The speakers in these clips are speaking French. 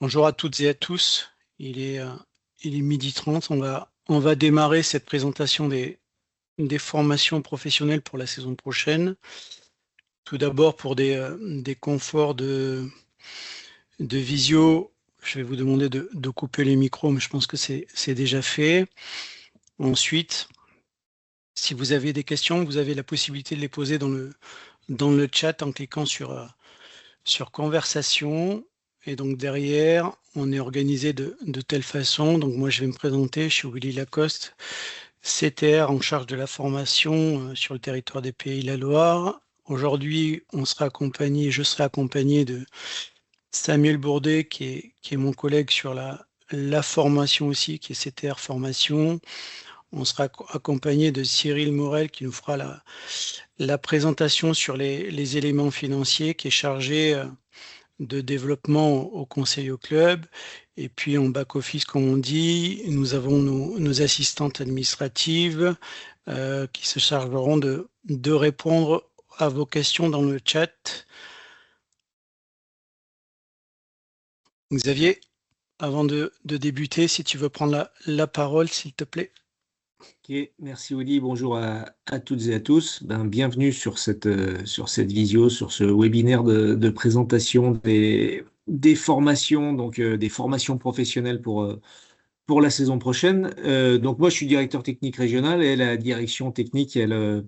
Bonjour à toutes et à tous. Il est 12h30. On va démarrer cette présentation des formations professionnelles pour la saison prochaine. Tout d'abord, pour des conforts de visio, je vais vous demander de couper les micros, mais je pense que c'est déjà fait. Ensuite, si vous avez des questions, vous avez la possibilité de les poser dans le chat en cliquant sur conversation. Et donc derrière, on est organisé de telle façon. Donc moi, je vais me présenter. Je suis Willy Lacoste, CTR en charge de la formation sur le territoire des Pays de la Loire. Aujourd'hui, je serai accompagné de Samuel Bourdet, qui est mon collègue sur la formation aussi, qui est CTR formation. On sera accompagné de Cyril Morel, qui nous fera la présentation sur les éléments financiers, qui est chargé de développement au conseil au club. Et puis en back-office, comme on dit, nous avons nos assistantes administratives qui se chargeront de répondre à vos questions dans le chat. Xavier, avant de débuter, si tu veux prendre la parole, s'il te plaît. Ok, merci Willy, bonjour à toutes et à tous. Bienvenue sur cette visio, sur ce webinaire de présentation des formations, donc des formations professionnelles pour la saison prochaine. Donc moi, je suis directeur technique régional et la direction technique, elle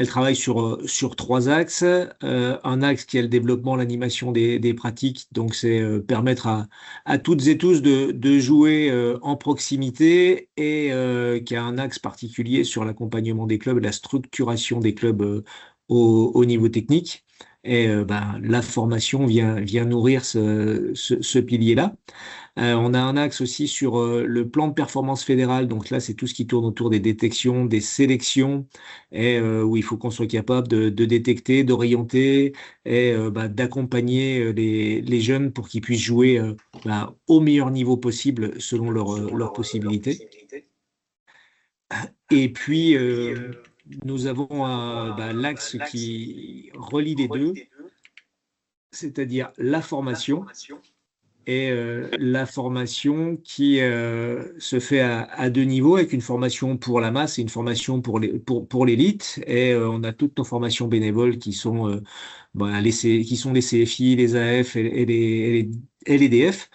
travaille sur trois axes. Un axe qui est le développement, l'animation des pratiques. Donc c'est permettre à toutes et tous de jouer en proximité et qui a un axe particulier sur l'accompagnement des clubs et la structuration des clubs au niveau technique. Et la formation vient nourrir ce pilier-là. On a un axe aussi sur le plan de performance fédéral. Donc là, c'est tout ce qui tourne autour des détections, des sélections, et où il faut qu'on soit capable de détecter, d'orienter et d'accompagner les jeunes pour qu'ils puissent jouer au meilleur niveau possible selon leurs possibilités. Et puis, nous avons l'axe qui relie les deux, c'est-à-dire la formation et la formation qui se fait à deux niveaux, avec une formation pour la masse et une formation pour l'élite. Et on a toutes nos formations bénévoles qui sont, qui sont les CFI, les AF et les DF.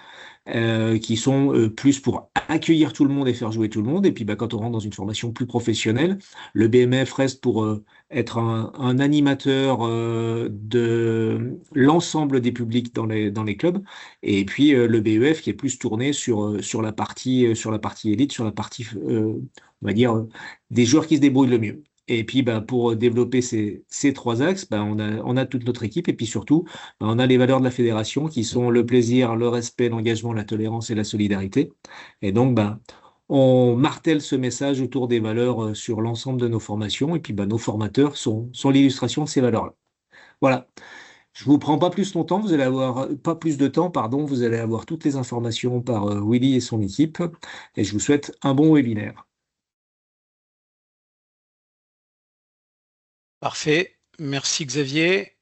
Qui sont plus pour accueillir tout le monde et faire jouer tout le monde. Et puis quand on rentre dans une formation plus professionnelle, le BMF reste pour être un animateur de l'ensemble des publics dans les clubs. Et puis le BEF qui est plus tourné sur la partie élite, sur la partie, on va dire, des joueurs qui se débrouillent le mieux. Et puis, pour développer ces trois axes, on a toute notre équipe. Et puis surtout, on a les valeurs de la fédération qui sont le plaisir, le respect, l'engagement, la tolérance et la solidarité. Et donc, on martèle ce message autour des valeurs sur l'ensemble de nos formations. Et puis, nos formateurs sont l'illustration de ces valeurs-là. Voilà. Je vous prends pas plus longtemps, vous allez avoir pas plus de temps, pardon, vous allez avoir toutes les informations par Willy et son équipe. Et je vous souhaite un bon webinaire. Parfait. Merci Xavier.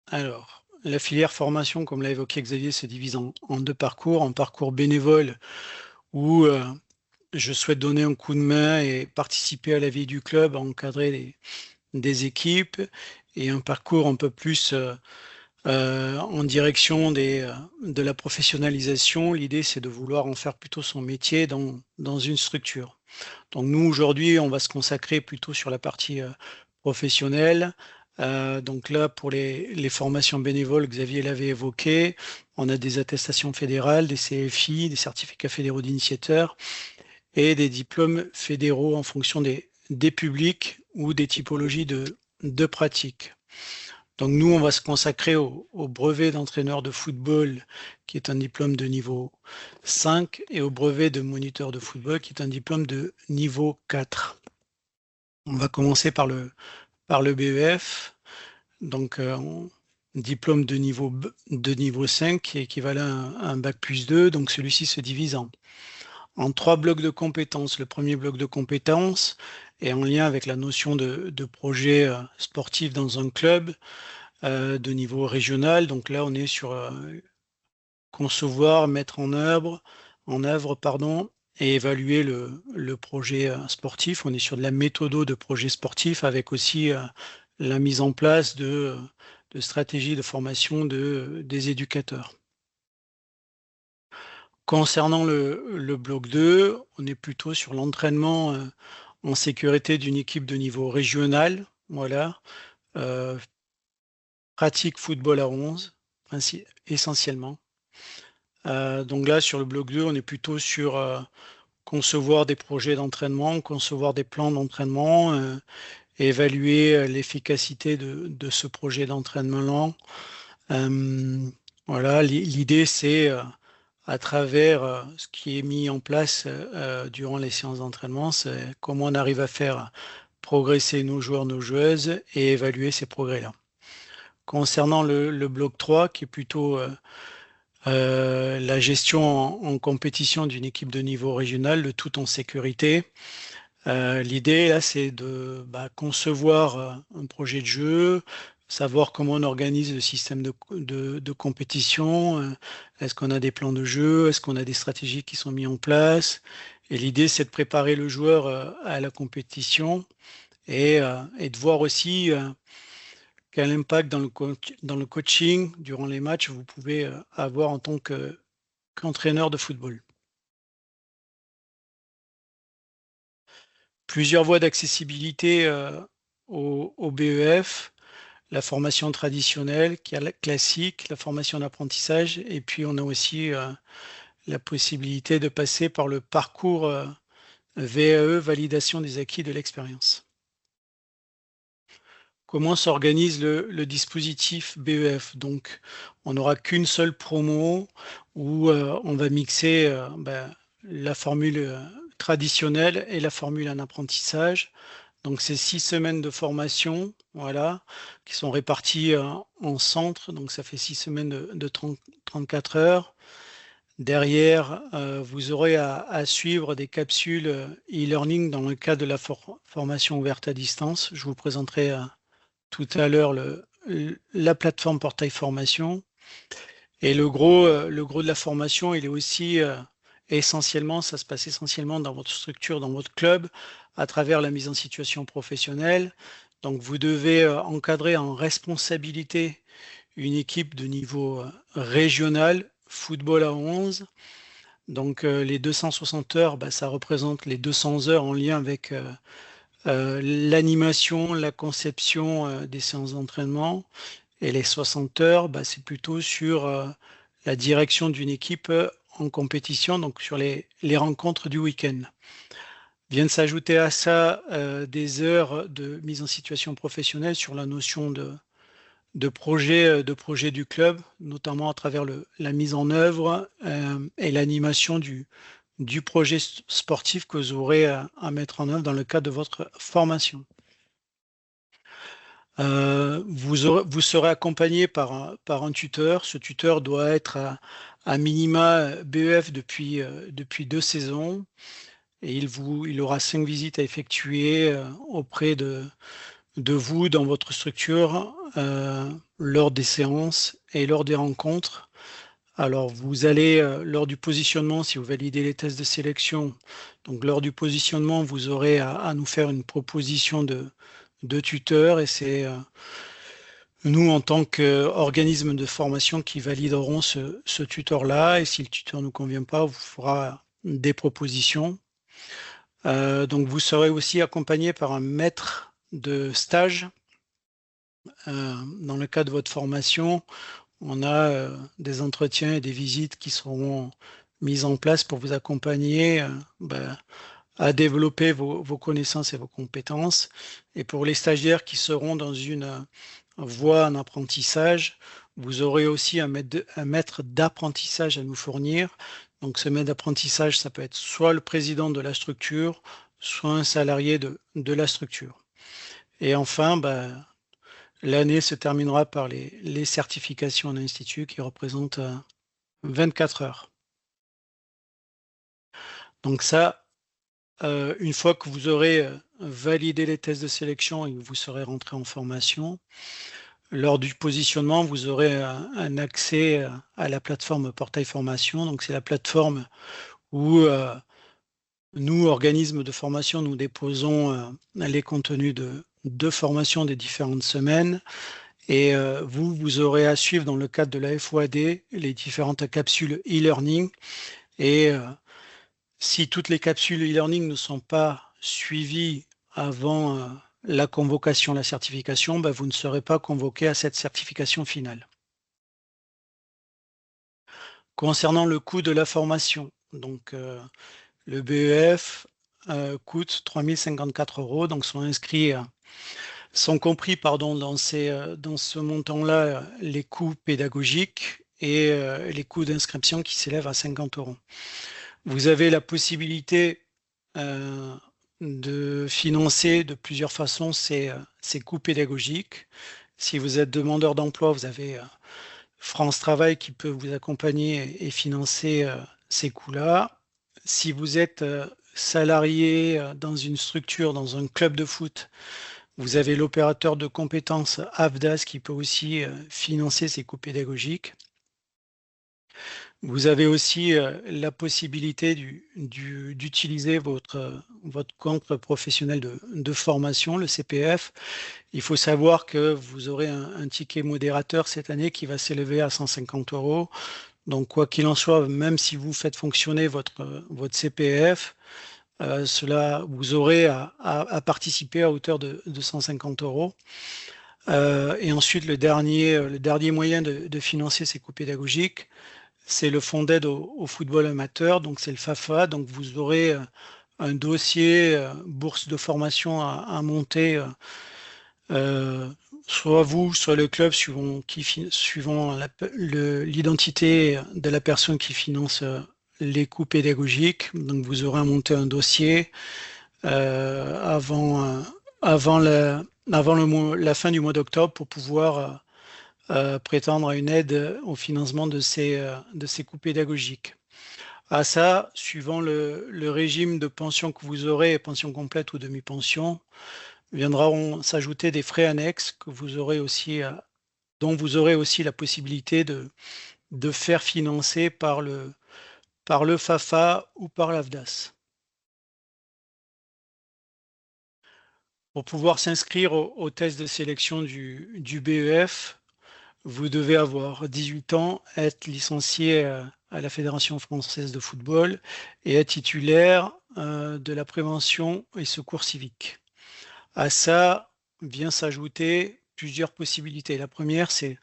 Alors, la filière formation, comme l'a évoqué Xavier, se divise en deux parcours. Un parcours bénévole où je souhaite donner un coup de main et participer à la vie du club, à encadrer des équipes, et un parcours un peu plus en direction de la professionnalisation. L'idée, c'est de vouloir en faire plutôt son métier dans une structure. Donc nous, aujourd'hui, on va se consacrer plutôt sur la partie professionnelle. Donc là, pour les formations bénévoles, Xavier l'avait évoqué, on a des attestations fédérales, des CFI, des certificats fédéraux d'initiateurs et des diplômes fédéraux en fonction des publics ou des typologies de pratiques. Donc nous, on va se consacrer au brevet d'entraîneur de football, qui est un diplôme de niveau 5, et au brevet de moniteur de football, qui est un diplôme de niveau 4. On va commencer par le BEF, donc diplôme de niveau 5, qui est équivalent à un bac plus 2. Donc celui-ci se divise en trois blocs de compétences. Le premier bloc de compétences est en lien avec la notion de projet sportif dans un club de niveau régional. Donc là, on est sur concevoir, mettre en œuvre, et évaluer le projet sportif. On est sur de la méthodo de projet sportif avec aussi la mise en place de stratégies de formation des éducateurs. Concernant le bloc 2, on est plutôt sur l'entraînement en sécurité d'une équipe de niveau régional. Voilà. Pratique football à 11, essentiellement. Donc là, sur le bloc 2, on est plutôt sur concevoir des projets d'entraînement, concevoir des plans d'entraînement, et évaluer l'efficacité de ce projet d'entraînement. Voilà, l'idée, c'est à travers ce qui est mis en place durant les séances d'entraînement, c'est comment on arrive à faire progresser nos joueurs, nos joueuses et évaluer ces progrès-là. Concernant le bloc 3, qui est plutôt la gestion en compétition d'une équipe de niveau régional, le tout en sécurité. L'idée, là, c'est de concevoir un projet de jeu, savoir comment on organise le système de compétition. Est-ce qu'on a des plans de jeu? Est-ce qu'on a des stratégies qui sont mises en place? Et l'idée, c'est de préparer le joueur à la compétition et de voir aussi quel impact dans le coaching, durant les matchs, vous pouvez avoir en tant qu'entraîneur de football. Plusieurs voies d'accessibilité au BEF, la formation traditionnelle, qui est la classique, la formation d'apprentissage, et puis on a aussi la possibilité de passer par le parcours VAE, validation des acquis de l'expérience. Comment s'organise le dispositif BEF? Donc, on n'aura qu'une seule promo où on va mixer la formule traditionnelle et la formule en apprentissage. Donc, c'est 6 semaines de formation, voilà, qui sont réparties en centre. Donc, ça fait 6 semaines de 34 heures. Derrière, vous aurez à suivre des capsules e-learning dans le cadre de la formation ouverte à distance. Je vous présenterai tout à l'heure la plateforme Portail Formation. Et le gros de la formation, il est aussi essentiellement, ça se passe essentiellement dans votre structure, dans votre club, à travers la mise en situation professionnelle. Donc vous devez encadrer en responsabilité une équipe de niveau régional, football à 11. Donc les 260 heures, ça représente les 200 heures en lien avec l'animation, la conception des séances d'entraînement. Et les 60 heures, c'est plutôt sur la direction d'une équipe en compétition, donc sur les rencontres du week-end. Viennent s'ajouter à ça des heures de mise en situation professionnelle sur la notion de projet du club, notamment à travers la mise en œuvre et l'animation du projet sportif que vous aurez à mettre en œuvre dans le cadre de votre formation. Vous serez accompagné par un tuteur. Ce tuteur doit être à minima BEF depuis 2 saisons et il aura 5 visites à effectuer auprès de vous dans votre structure lors des séances et lors des rencontres. Alors, vous allez, lors du positionnement, si vous validez les tests de sélection, donc lors du positionnement, vous aurez à nous faire une proposition de tuteur et c'est nous, en tant qu'organisme de formation, qui validerons ce tuteur-là. Et si le tuteur ne nous convient pas, on vous fera des propositions. Donc, vous serez aussi accompagné par un maître de stage. Dans le cadre de votre formation, on a des entretiens et des visites qui seront mises en place pour vous accompagner à développer vos connaissances et vos compétences. Et pour les stagiaires qui seront dans une voie en apprentissage, vous aurez aussi un maître d'apprentissage à nous fournir. Donc ce maître d'apprentissage, ça peut être soit le président de la structure, soit un salarié de la structure. Et enfin, l'année se terminera par les certifications en institut qui représentent 24 heures. Donc ça, une fois que vous aurez validé les tests de sélection et que vous serez rentré en formation, Lors du positionnement, vous aurez un accès à la plateforme Portail Formation. Donc, c'est la plateforme où nous, organismes de formation, nous déposons les contenus de formation des différentes semaines. Et vous aurez à suivre dans le cadre de la FOAD les différentes capsules e-learning. Et si toutes les capsules e-learning ne sont pas suivies avant la convocation, la certification, ben, vous ne serez pas convoqué à cette certification finale. Concernant le coût de la formation, donc le BEF coûte 3 054 €, donc sont compris dans ce montant-là les coûts pédagogiques et les coûts d'inscription qui s'élèvent à 50 €. Vous avez la possibilité de financer de plusieurs façons ces coûts pédagogiques. Si vous êtes demandeur d'emploi, vous avez France Travail qui peut vous accompagner et financer ces coûts-là. Si vous êtes salarié dans une structure, dans un club de foot, vous avez l'opérateur de compétences AFDAS qui peut aussi financer ces coûts pédagogiques. Vous avez aussi la possibilité d'utiliser votre compte professionnel de formation, le CPF. Il faut savoir que vous aurez un ticket modérateur cette année qui va s'élever à 150 €. Donc, quoi qu'il en soit, même si vous faites fonctionner votre CPF, vous aurez à participer à hauteur de 150 €. Et ensuite, le dernier moyen de financer ces coûts pédagogiques, c'est le fonds d'aide au football amateur, donc c'est le FAFA. Donc vous aurez un dossier bourse de formation à monter, soit vous, soit le club, suivant l'identité de la personne qui finance les coûts pédagogiques. Donc vous aurez à monter un dossier avant la fin du mois d'octobre pour pouvoir prétendre à une aide au financement de ces coûts pédagogiques. À ça, suivant le régime de pension que vous aurez, pension complète ou demi-pension, viendront s'ajouter des frais annexes que vous aurez aussi, dont vous aurez aussi la possibilité de faire financer par le FAFA ou par l'AFDAS. Pour pouvoir s'inscrire au test de sélection du BEF, vous devez avoir 18 ans, être licencié à la Fédération française de football et être titulaire de la prévention et secours civique. À ça vient s'ajouter plusieurs possibilités. La première, c'est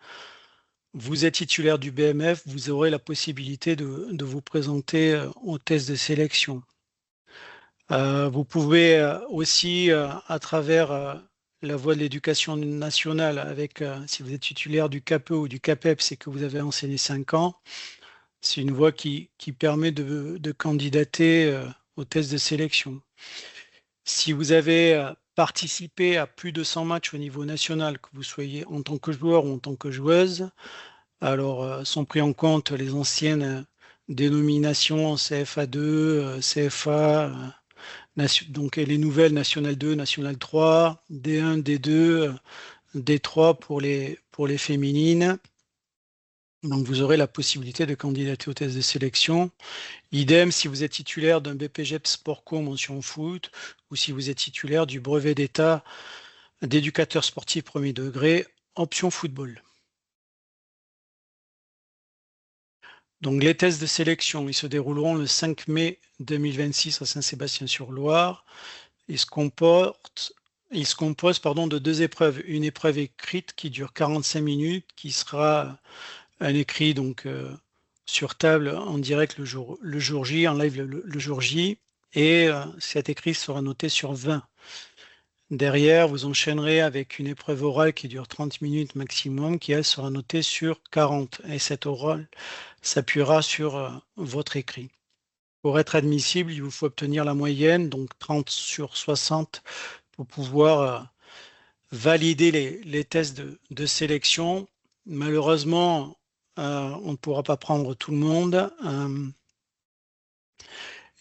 vous êtes titulaire du BMF, vous aurez la possibilité de vous présenter au test de sélection. Vous pouvez aussi, à travers la voie de l'éducation nationale, si vous êtes titulaire du CAPE ou du CAPEP, c'est que vous avez enseigné 5 ans. C'est une voie qui permet de candidater au test de sélection. Si vous avez participé à plus de 100 matchs au niveau national, que vous soyez en tant que joueur ou en tant que joueuse, alors sont pris en compte les anciennes dénominations CFA2, CFA, donc les nouvelles National 2, National 3, D1, D2, D3 pour les féminines. Donc vous aurez la possibilité de candidater au test de sélection. Idem si vous êtes titulaire d'un BPGEP Sportco mention foot ou si vous êtes titulaire du brevet d'État d'éducateur sportif premier degré option football. Donc les tests de sélection, ils se dérouleront le 5 mai 2026 à Saint-Sébastien-sur-Loire. Ils se composent de 2 épreuves. Une épreuve écrite qui dure 45 minutes, qui sera un écrit donc sur table en direct le jour J, en live le jour J, et cet écrit sera noté sur 20. Derrière, vous enchaînerez avec une épreuve orale qui dure 30 minutes maximum, qui elle sera notée sur 40. Et cette orale s'appuiera sur votre écrit. Pour être admissible, il vous faut obtenir la moyenne, donc 30 sur 60, pour pouvoir valider les tests de sélection. Malheureusement, on ne pourra pas prendre tout le monde.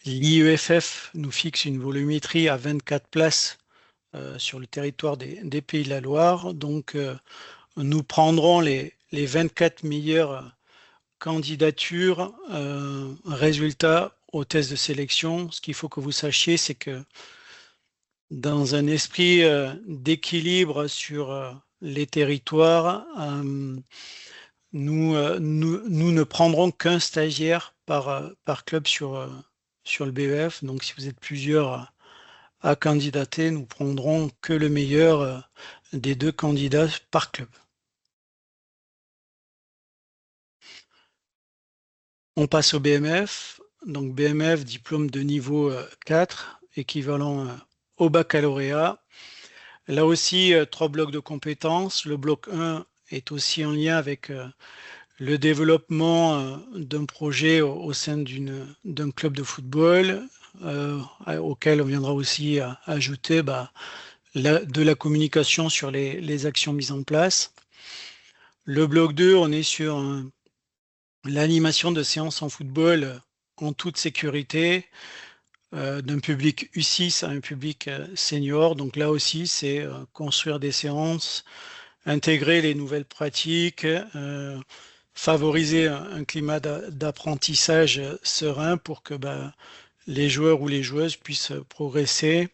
L'IEFF nous fixe une volumétrie à 24 places sur le territoire des Pays de la Loire. Donc, nous prendrons les 24 meilleures candidatures, résultats au test de sélection. Ce qu'il faut que vous sachiez, c'est que dans un esprit d'équilibre sur les territoires, nous ne prendrons qu'un stagiaire par club sur le BEF. Donc, si vous êtes plusieurs à candidater, nous prendrons que le meilleur des 2 candidats par club. On passe au BMF. Donc, BMF, diplôme de niveau 4, équivalent au baccalauréat. Là aussi, 3 blocs de compétences. Le bloc 1 est aussi en lien avec le développement d'un projet au sein d'un club de football, auquel on viendra aussi ajouter de la communication sur les actions mises en place. Le bloc 2, on est sur l'animation de séances en football en toute sécurité, d'un public U6 à un public senior. Donc là aussi, c'est construire des séances, intégrer les nouvelles pratiques, favoriser un climat d'apprentissage serein pour que les joueurs ou les joueuses puissent progresser.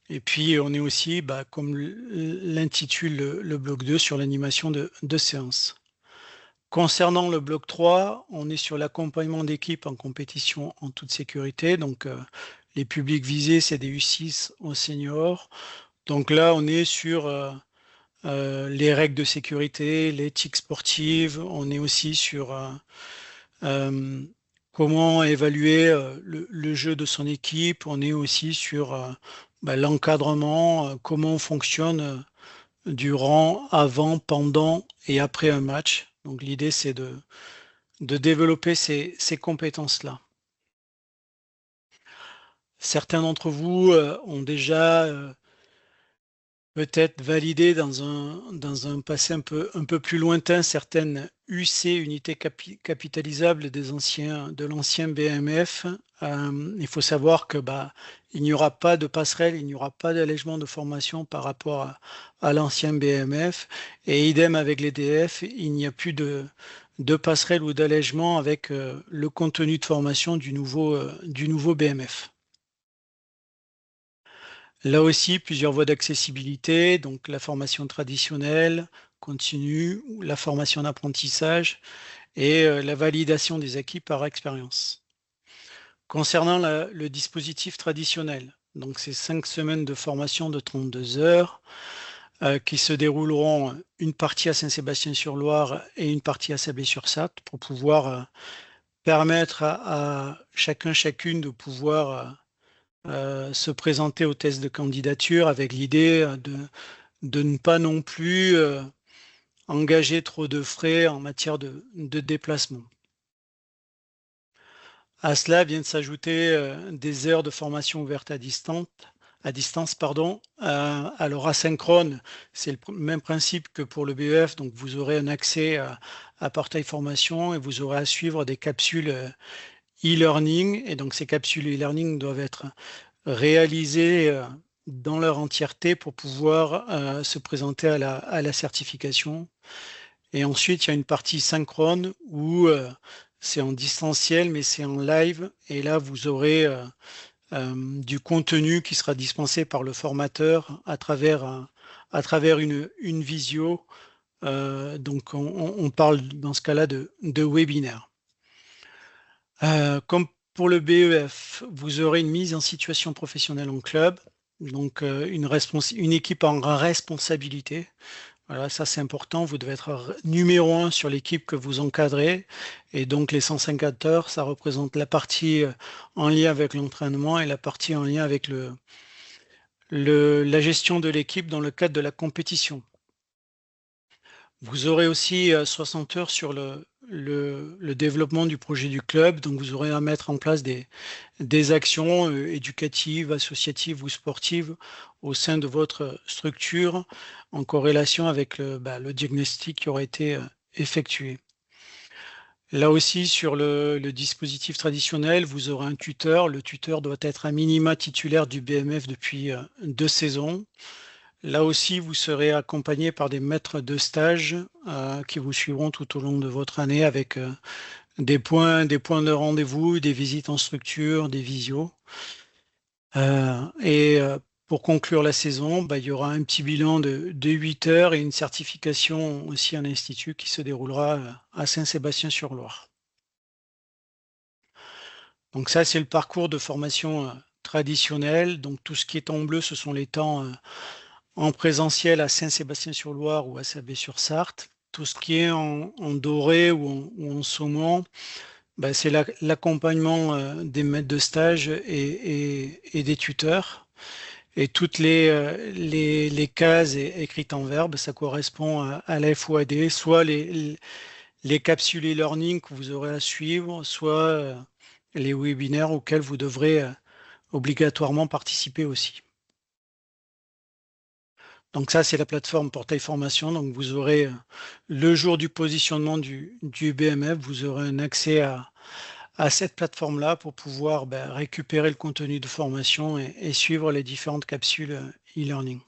Et puis, on est aussi, comme l'intitule le bloc 2, sur l'animation de séances. Concernant le bloc 3, on est sur l'accompagnement d'équipes en compétition en toute sécurité. Donc, les publics visés, c'est des U6 aux seniors. Donc là, on est sur les règles de sécurité, l'éthique sportive. On est aussi sur comment évaluer le jeu de son équipe. On est aussi sur l'encadrement, comment on fonctionne durant, avant, pendant et après un match. Donc l'idée, c'est de développer ces compétences-là. Certains d'entre vous ont déjà peut-être validé dans un passé un peu plus lointain certaines UC, unités capitalisables de l'ancien BMF. Il faut savoir que il n'y aura pas de passerelle, il n'y aura pas d'allègement de formation par rapport à l'ancien BMF. Et idem avec les DF, il n'y a plus de passerelle ou d'allègement avec le contenu de formation du nouveau BMF. Là aussi, plusieurs voies d'accessibilité, donc la formation traditionnelle, continue, la formation d'apprentissage et la validation des acquis par expérience. Concernant le dispositif traditionnel, donc c'est 5 semaines de formation de 32 heures qui se dérouleront une partie à Saint-Sébastien-sur-Loire et une partie à Sablé-sur-Sarthe pour pouvoir permettre à chacune de pouvoir se présenter au test de candidature avec l'idée de ne pas non plus engager trop de frais en matière de déplacement. À cela viennent s'ajouter des heures de formation ouvertes à distance, pardon. Alors asynchrone, c'est le même principe que pour le BEF, donc vous aurez un accès à Portail Formation et vous aurez à suivre des capsules e-learning, et donc ces capsules e-learning doivent être réalisées dans leur entièreté pour pouvoir se présenter à la certification. Et ensuite, il y a une partie synchrone où c'est en distanciel, mais c'est en live. Et là, vous aurez du contenu qui sera dispensé par le formateur à travers une visio. Donc, on parle dans ce cas-là de webinaire. Comme pour le BEF, vous aurez une mise en situation professionnelle en club, donc une équipe en responsabilité. Voilà, ça c'est important, vous devez être numéro 1 sur l'équipe que vous encadrez, et donc les 150 heures, ça représente la partie en lien avec l'entraînement et la partie en lien avec la gestion de l'équipe dans le cadre de la compétition. Vous aurez aussi 60 heures sur le développement du projet du club, donc vous aurez à mettre en place des actions éducatives, associatives ou sportives au sein de votre structure en corrélation avec le diagnostic qui aura été effectué. Là aussi, sur le dispositif traditionnel, vous aurez un tuteur. Le tuteur doit être à minima titulaire du BMF depuis 2 saisons. Là aussi, vous serez accompagné par des maîtres de stage qui vous suivront tout au long de votre année avec des points de rendez-vous, des visites en structure, des visios. Et pour conclure la saison, bah, il y aura un petit bilan de 8 heures et une certification aussi en institut qui se déroulera à Saint-Sébastien-sur-Loire. Donc ça, c'est le parcours de formation traditionnel. Donc tout ce qui est en bleu, ce sont les temps en présentiel à Saint-Sébastien-sur-Loire ou à Sablé-sur-Sarthe. Tout ce qui est en doré ou en saumon, bah, c'est l'accompagnement des maîtres de stage et des tuteurs. Et toutes les cases écrites en verbe, ça correspond à la FOAD, soit les capsules e-learning que vous aurez à suivre, soit les webinaires auxquels vous devrez obligatoirement participer aussi. Donc ça, c'est la plateforme Portail Formation. Donc vous aurez le jour du positionnement du BMF, vous aurez un accès à cette plateforme-là pour pouvoir récupérer le contenu de formation et suivre les différentes capsules e-learning.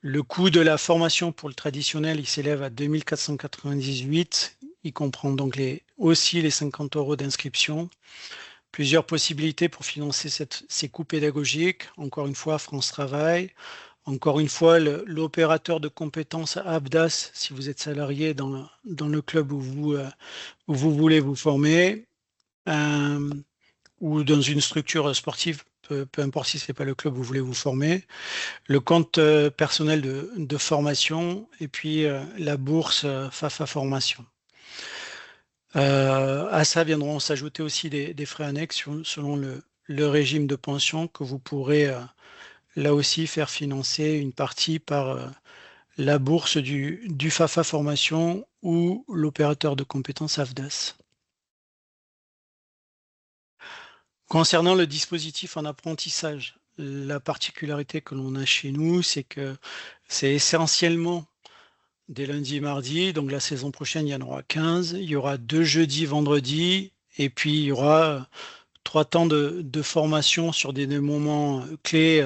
Le coût de la formation pour le traditionnel, il s'élève à 2 498. Il comprend donc aussi les 50 € d'inscription. Plusieurs possibilités pour financer ces coûts pédagogiques. Encore une fois, France Travail. Encore une fois, l'opérateur de compétences ABDAS, si vous êtes salarié dans le club où vous voulez vous former, ou dans une structure sportive, peu importe si ce n'est pas le club où vous voulez vous former, le compte personnel de formation et puis la bourse FAFA Formation. À ça viendront s'ajouter aussi des frais annexes selon le régime de pension que vous pourrez là aussi faire financer une partie par la bourse du FAFA Formation ou l'opérateur de compétences AFDAS. Concernant le dispositif en apprentissage, la particularité que l'on a chez nous, c'est que c'est essentiellement des lundis et mardis. Donc la saison prochaine, il y en aura 15. Il y aura 2 jeudis, vendredis. Et puis il y aura 3 temps de formation sur des moments clés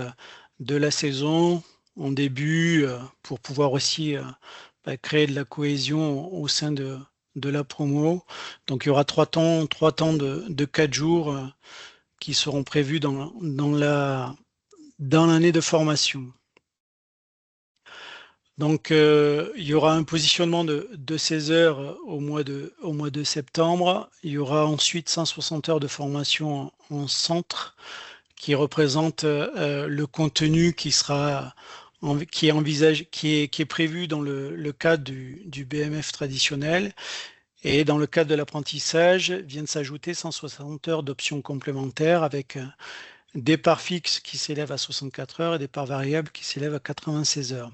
de la saison en début pour pouvoir aussi créer de la cohésion au sein de la promo. Donc il y aura 3 temps de 4 jours qui seront prévus dans l'année de formation. Donc, il y aura un positionnement de 16 heures au mois de septembre. Il y aura ensuite 160 heures de formation en centre qui représente le contenu qui est prévu dans le cadre du BMF traditionnel. Et dans le cadre de l'apprentissage, viennent s'ajouter 160 heures d'options complémentaires avec des parts fixes qui s'élèvent à 64 heures et des parts variables qui s'élèvent à 96 heures.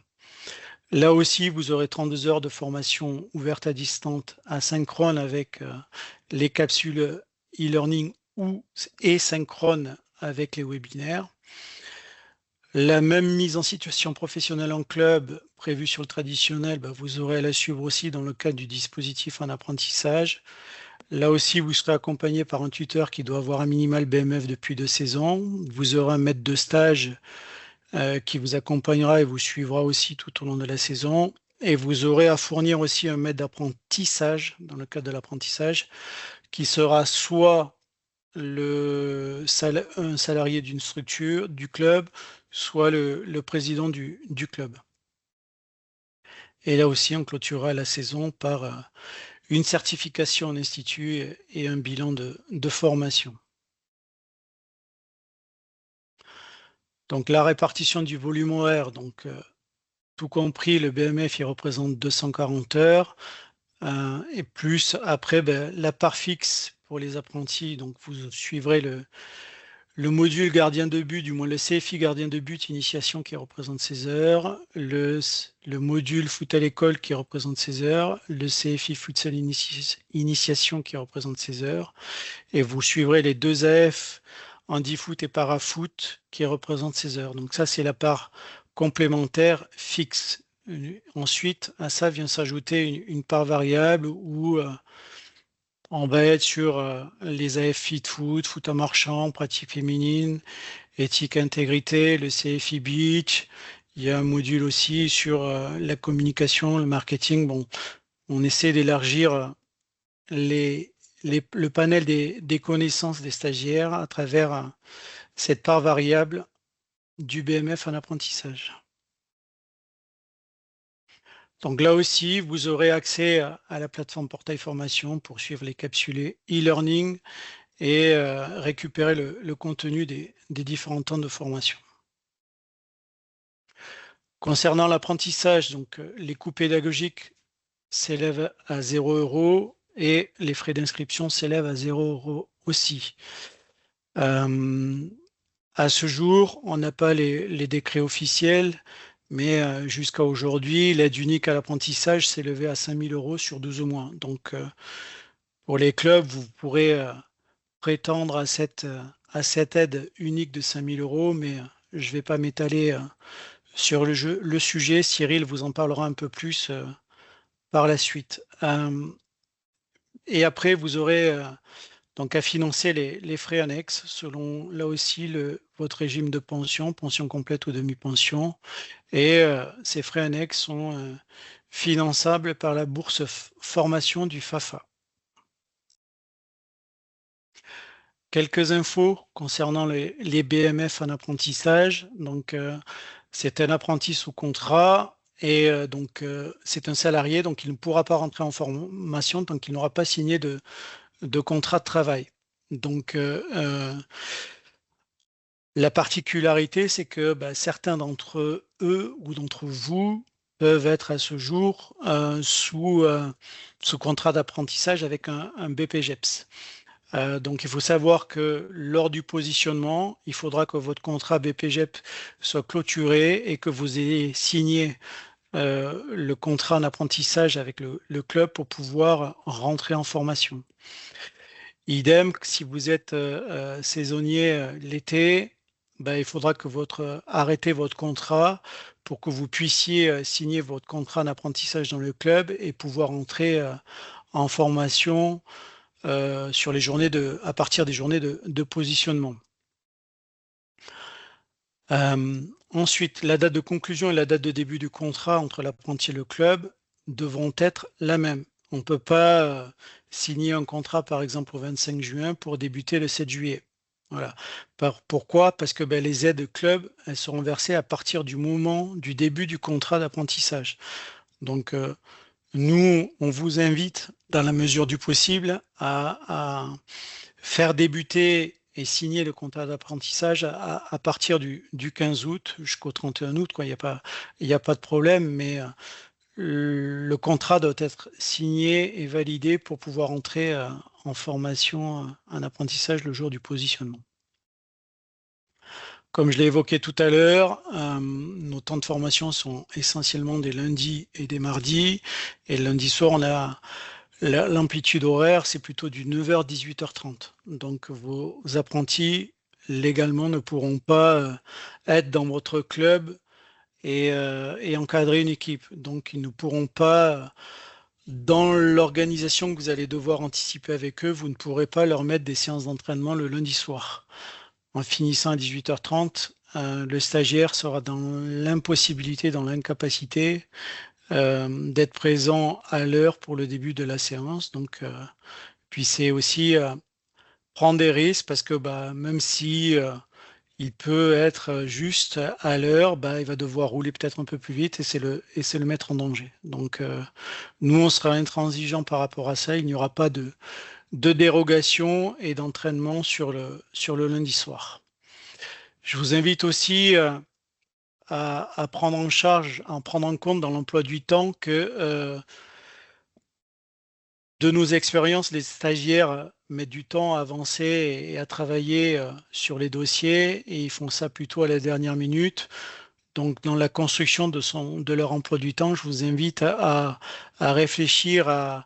Là aussi, vous aurez 32 heures de formation ouverte à distance asynchrone avec les capsules e-learning et synchrone avec les webinaires. La même mise en situation professionnelle en club prévue sur le traditionnel, vous aurez à la suivre aussi dans le cadre du dispositif en apprentissage. Là aussi, vous serez accompagné par un tuteur qui doit avoir un minimal BMF depuis 2 saisons. Vous aurez un maître de stage qui vous accompagnera et vous suivra aussi tout au long de la saison. Et vous aurez à fournir aussi un maître d'apprentissage dans le cadre de l'apprentissage qui sera soit un salarié d'une structure, du club, soit le président du club. Et là aussi, on clôturera la saison par une certification en institut et un bilan de formation. Donc la répartition du volume horaire, donc tout compris, le BMF il représente 240 heures et plus après la part fixe pour les apprentis. Donc vous suivrez le module gardien de but, du moins le CFI gardien de but initiation qui représente 16 heures, le module foot à l'école qui représente 16 heures, le CFI futsal initiation qui représente 16 heures, et vous suivrez les 2 AF handi-foot et para-foot qui représentent 16 heures. Donc ça, c'est la part complémentaire fixe. Ensuite, à ça vient s'ajouter une part variable où On va être sur les AF Fit Food, foot à marchand, pratique féminine, éthique intégrité, le CFI Beach. Il y a un module aussi sur la communication, le marketing. Bon, on essaie d'élargir le panel des connaissances des stagiaires à travers cette part variable du BMF en apprentissage. Donc là aussi, vous aurez accès à la plateforme Portail Formation pour suivre les capsules e-learning et récupérer le contenu des différents temps de formation. Concernant l'apprentissage, donc les coûts pédagogiques s'élèvent à 0 € et les frais d'inscription s'élèvent à 0 € aussi. À ce jour, on n'a pas les décrets officiels, mais jusqu'à aujourd'hui, l'aide unique à l'apprentissage s'est élevée à 5 000 € sur 12 mois. Donc, pour les clubs, vous pourrez prétendre à cette aide unique de 5 000 €, mais je ne vais pas m'étaler sur le sujet. Cyril vous en parlera un peu plus par la suite. Et après, vous aurez donc à financer les frais annexes selon là aussi votre régime de pension, pension complète ou demi-pension. Et ces frais annexes sont finançables par la bourse formation du FAFA. Quelques infos concernant les BMF en apprentissage. Donc, c'est un apprenti sous contrat et c'est un salarié, donc il ne pourra pas rentrer en formation tant qu'il n'aura pas signé de contrat de travail. Donc, la particularité, c'est que certains d'entre eux ou d'entre vous peuvent être à ce jour sous contrat d'apprentissage avec un BPGEPS. Donc, il faut savoir que lors du positionnement, il faudra que votre contrat BPGEP soit clôturé et que vous ayez signé le contrat d'apprentissage avec le club pour pouvoir rentrer en formation. Idem, si vous êtes saisonnier l'été, il faudra que arrêtez votre contrat pour que vous puissiez signer votre contrat d'apprentissage dans le club et pouvoir entrer en formation à partir des journées de positionnement. Ensuite, la date de conclusion et la date de début du contrat entre l'apprenti et le club devront être la même. On ne peut pas signer un contrat, par exemple, au 25 juin pour débuter le 7 juillet. Voilà. Pourquoi? Parce que les aides club, elles seront versées à partir du moment du début du contrat d'apprentissage. Donc, nous, on vous invite, dans la mesure du possible, à faire débuter et signer le contrat d'apprentissage à partir du 15 août jusqu'au 31 août. Il n'y a pas de problème, mais le contrat doit être signé et validé pour pouvoir entrer en formation, en apprentissage le jour du positionnement. Comme je l'ai évoqué tout à l'heure, nos temps de formation sont essentiellement des lundis et des mardis. Et le lundi soir, on a l'amplitude horaire, c'est plutôt du 9h 18h30. Donc vos apprentis légalement ne pourront pas être dans votre club et encadrer une équipe. Donc ils ne pourront pas, dans l'organisation que vous allez devoir anticiper avec eux, vous ne pourrez pas leur mettre des séances d'entraînement le lundi soir. En finissant à 18h30, le stagiaire sera dans l'impossibilité, dans l'incapacité d'être présent à l'heure pour le début de la séance. Donc, puis c'est aussi prendre des risques parce que même si il peut être juste à l'heure, il va devoir rouler peut-être un peu plus vite et c'est le mettre en danger. Donc, nous, on sera intransigeant par rapport à ça. Il n'y aura pas de dérogation et d'entraînement sur le lundi soir. Je vous invite aussi à prendre en charge, à prendre en compte dans l'emploi du temps que de nos expériences, les stagiaires mettent du temps à avancer et à travailler sur les dossiers et ils font ça plutôt à la dernière minute. Donc, dans la construction de leur emploi du temps, je vous invite à réfléchir, à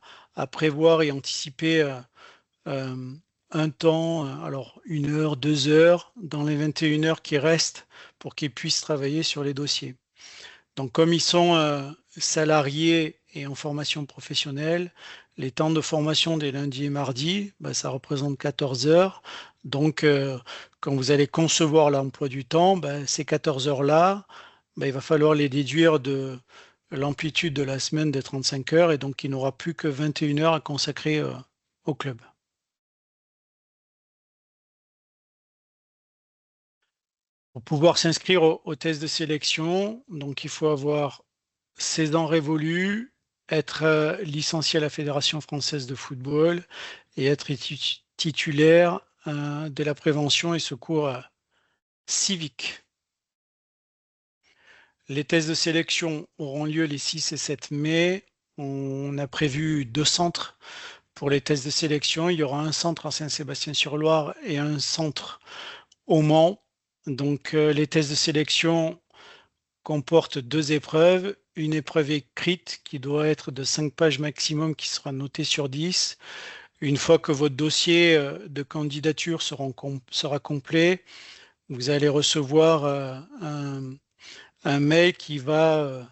prévoir et anticiper un temps, alors 1 heure, 2 heures, dans les 21 heures qui restent pour qu'ils puissent travailler sur les dossiers. Donc, comme ils sont salariés et en formation professionnelle, Les temps de formation des lundis et mardis, ça représente 14 heures. Donc, quand vous allez concevoir l'emploi du temps, ces 14 heures-là, il va falloir les déduire de l'amplitude de la semaine des 35 heures et donc il n'aura plus que 21 heures à consacrer au club. Pour pouvoir s'inscrire au test de sélection, donc il faut avoir 16 ans révolus, être licencié à la Fédération française de football et être titulaire de la prévention et secours civique. Les tests de sélection auront lieu les 6 et 7 mai. On a prévu 2 centres pour les tests de sélection. Il y aura un centre à Saint-Sébastien-sur-Loire et un centre au Mans. Donc les tests de sélection comportent 2 épreuves. Une épreuve écrite qui doit être de 5 pages maximum qui sera notée sur 10. Une fois que votre dossier de candidature sera complet, vous allez recevoir un mail qui va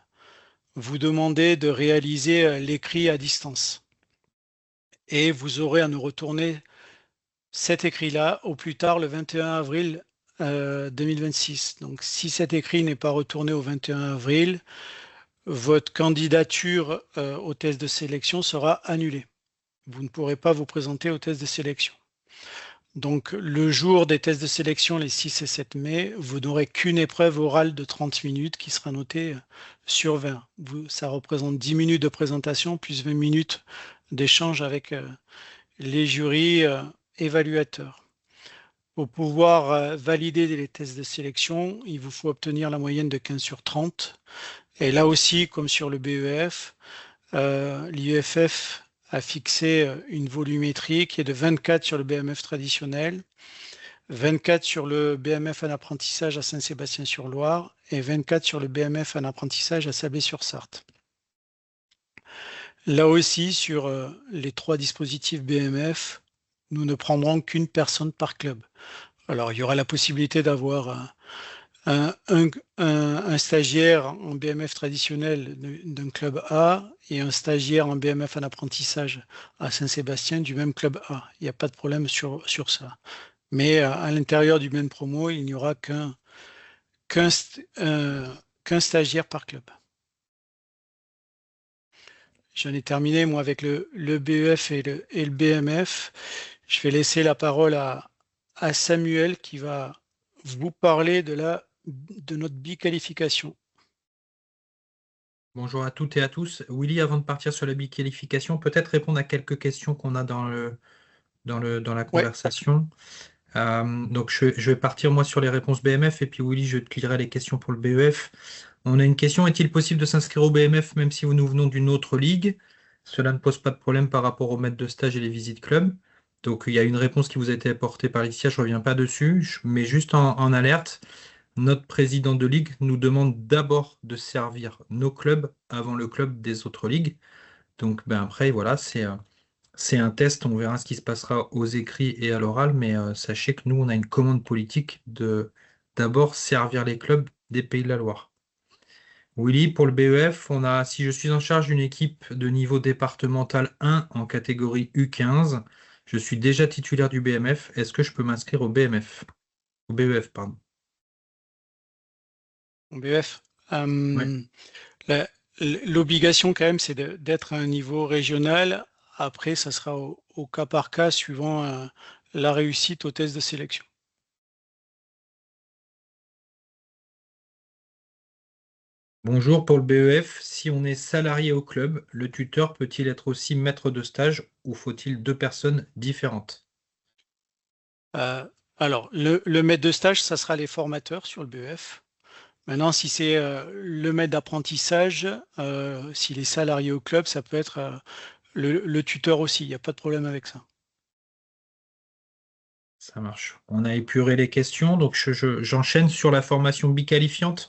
vous demander de réaliser l'écrit à distance. Et vous aurez à nous retourner cet écrit-là au plus tard le 21 avril 2026. Donc si cet écrit n'est pas retourné au 21 avril, votre candidature au test de sélection sera annulée. Vous ne pourrez pas vous présenter au test de sélection. Donc le jour des tests de sélection, les 6 et 7 mai, vous n'aurez qu'une épreuve orale de 30 minutes qui sera notée sur 20. Ça représente 10 minutes de présentation plus 20 minutes d'échange avec les jurys évaluateurs. Pour pouvoir valider les tests de sélection, il vous faut obtenir la moyenne de 15 sur 30. Et là aussi, comme sur le BEF, l'IEFF a fixé une volumétrie qui est de 24 sur le BMF traditionnel, 24 sur le BMF en apprentissage à Saint-Sébastien-sur-Loire et 24 sur le BMF en apprentissage à Sablé-sur-Sarthe. Là aussi, sur les 3 dispositifs BMF, nous ne prendrons qu'une personne par club. Alors, il y aura la possibilité d'avoir un stagiaire en BMF traditionnel d'un club A et un stagiaire en BMF en apprentissage à Saint-Sébastien du même club A. Il n'y a pas de problème sur ça. Mais à l'intérieur du même promo, il n'y aura qu'un stagiaire par club. J'en ai terminé, moi, avec le BEF et le BMF. Je vais laisser la parole à Samuel qui va vous parler de notre biqualification. Bonjour à toutes et à tous. Willy, avant de partir sur la biqualification, peut-être répondre à quelques questions qu'on a dans la conversation. Donc, je vais partir moi sur les réponses BMF et puis Willy, je te lirai les questions pour le BEF. On a une question, est-il possible de s'inscrire au BMF même si nous venons d'une autre ligue? Cela ne pose pas de problème par rapport aux maîtres de stage et les visites club. Donc, il y a une réponse qui vous a été apportée par Laetitia, je ne reviens pas dessus, je mets juste en alerte. Notre président de ligue nous demande d'abord de servir nos clubs avant le club des autres ligues. Donc après, voilà, c'est un test, on verra ce qui se passera aux écrits et à l'oral, mais sachez que nous, on a une commande politique de d'abord servir les clubs des Pays de la Loire. Willy, pour le BEF, si je suis en charge d'une équipe de niveau départemental 1 en catégorie U15, je suis déjà titulaire du BMF, est-ce que je peux m'inscrire au BMF? Au BEF, pardon. Au BEF, Ouais. l'obligation quand même, c'est d'être à un niveau régional. Après, ça sera au cas par cas suivant la réussite au test de sélection. Bonjour, pour le BEF, si on est salarié au club, le tuteur peut-il être aussi maître de stage ou faut-il 2 personnes différentes? Alors, le maître de stage, ça sera les formateurs sur le BEF. Maintenant, si c'est le maître d'apprentissage, s'il est salarié au club, ça peut être le tuteur aussi. Il n'y a pas de problème avec ça. Ça marche. On a épuré les questions, donc j'enchaîne sur la formation biqualifiante.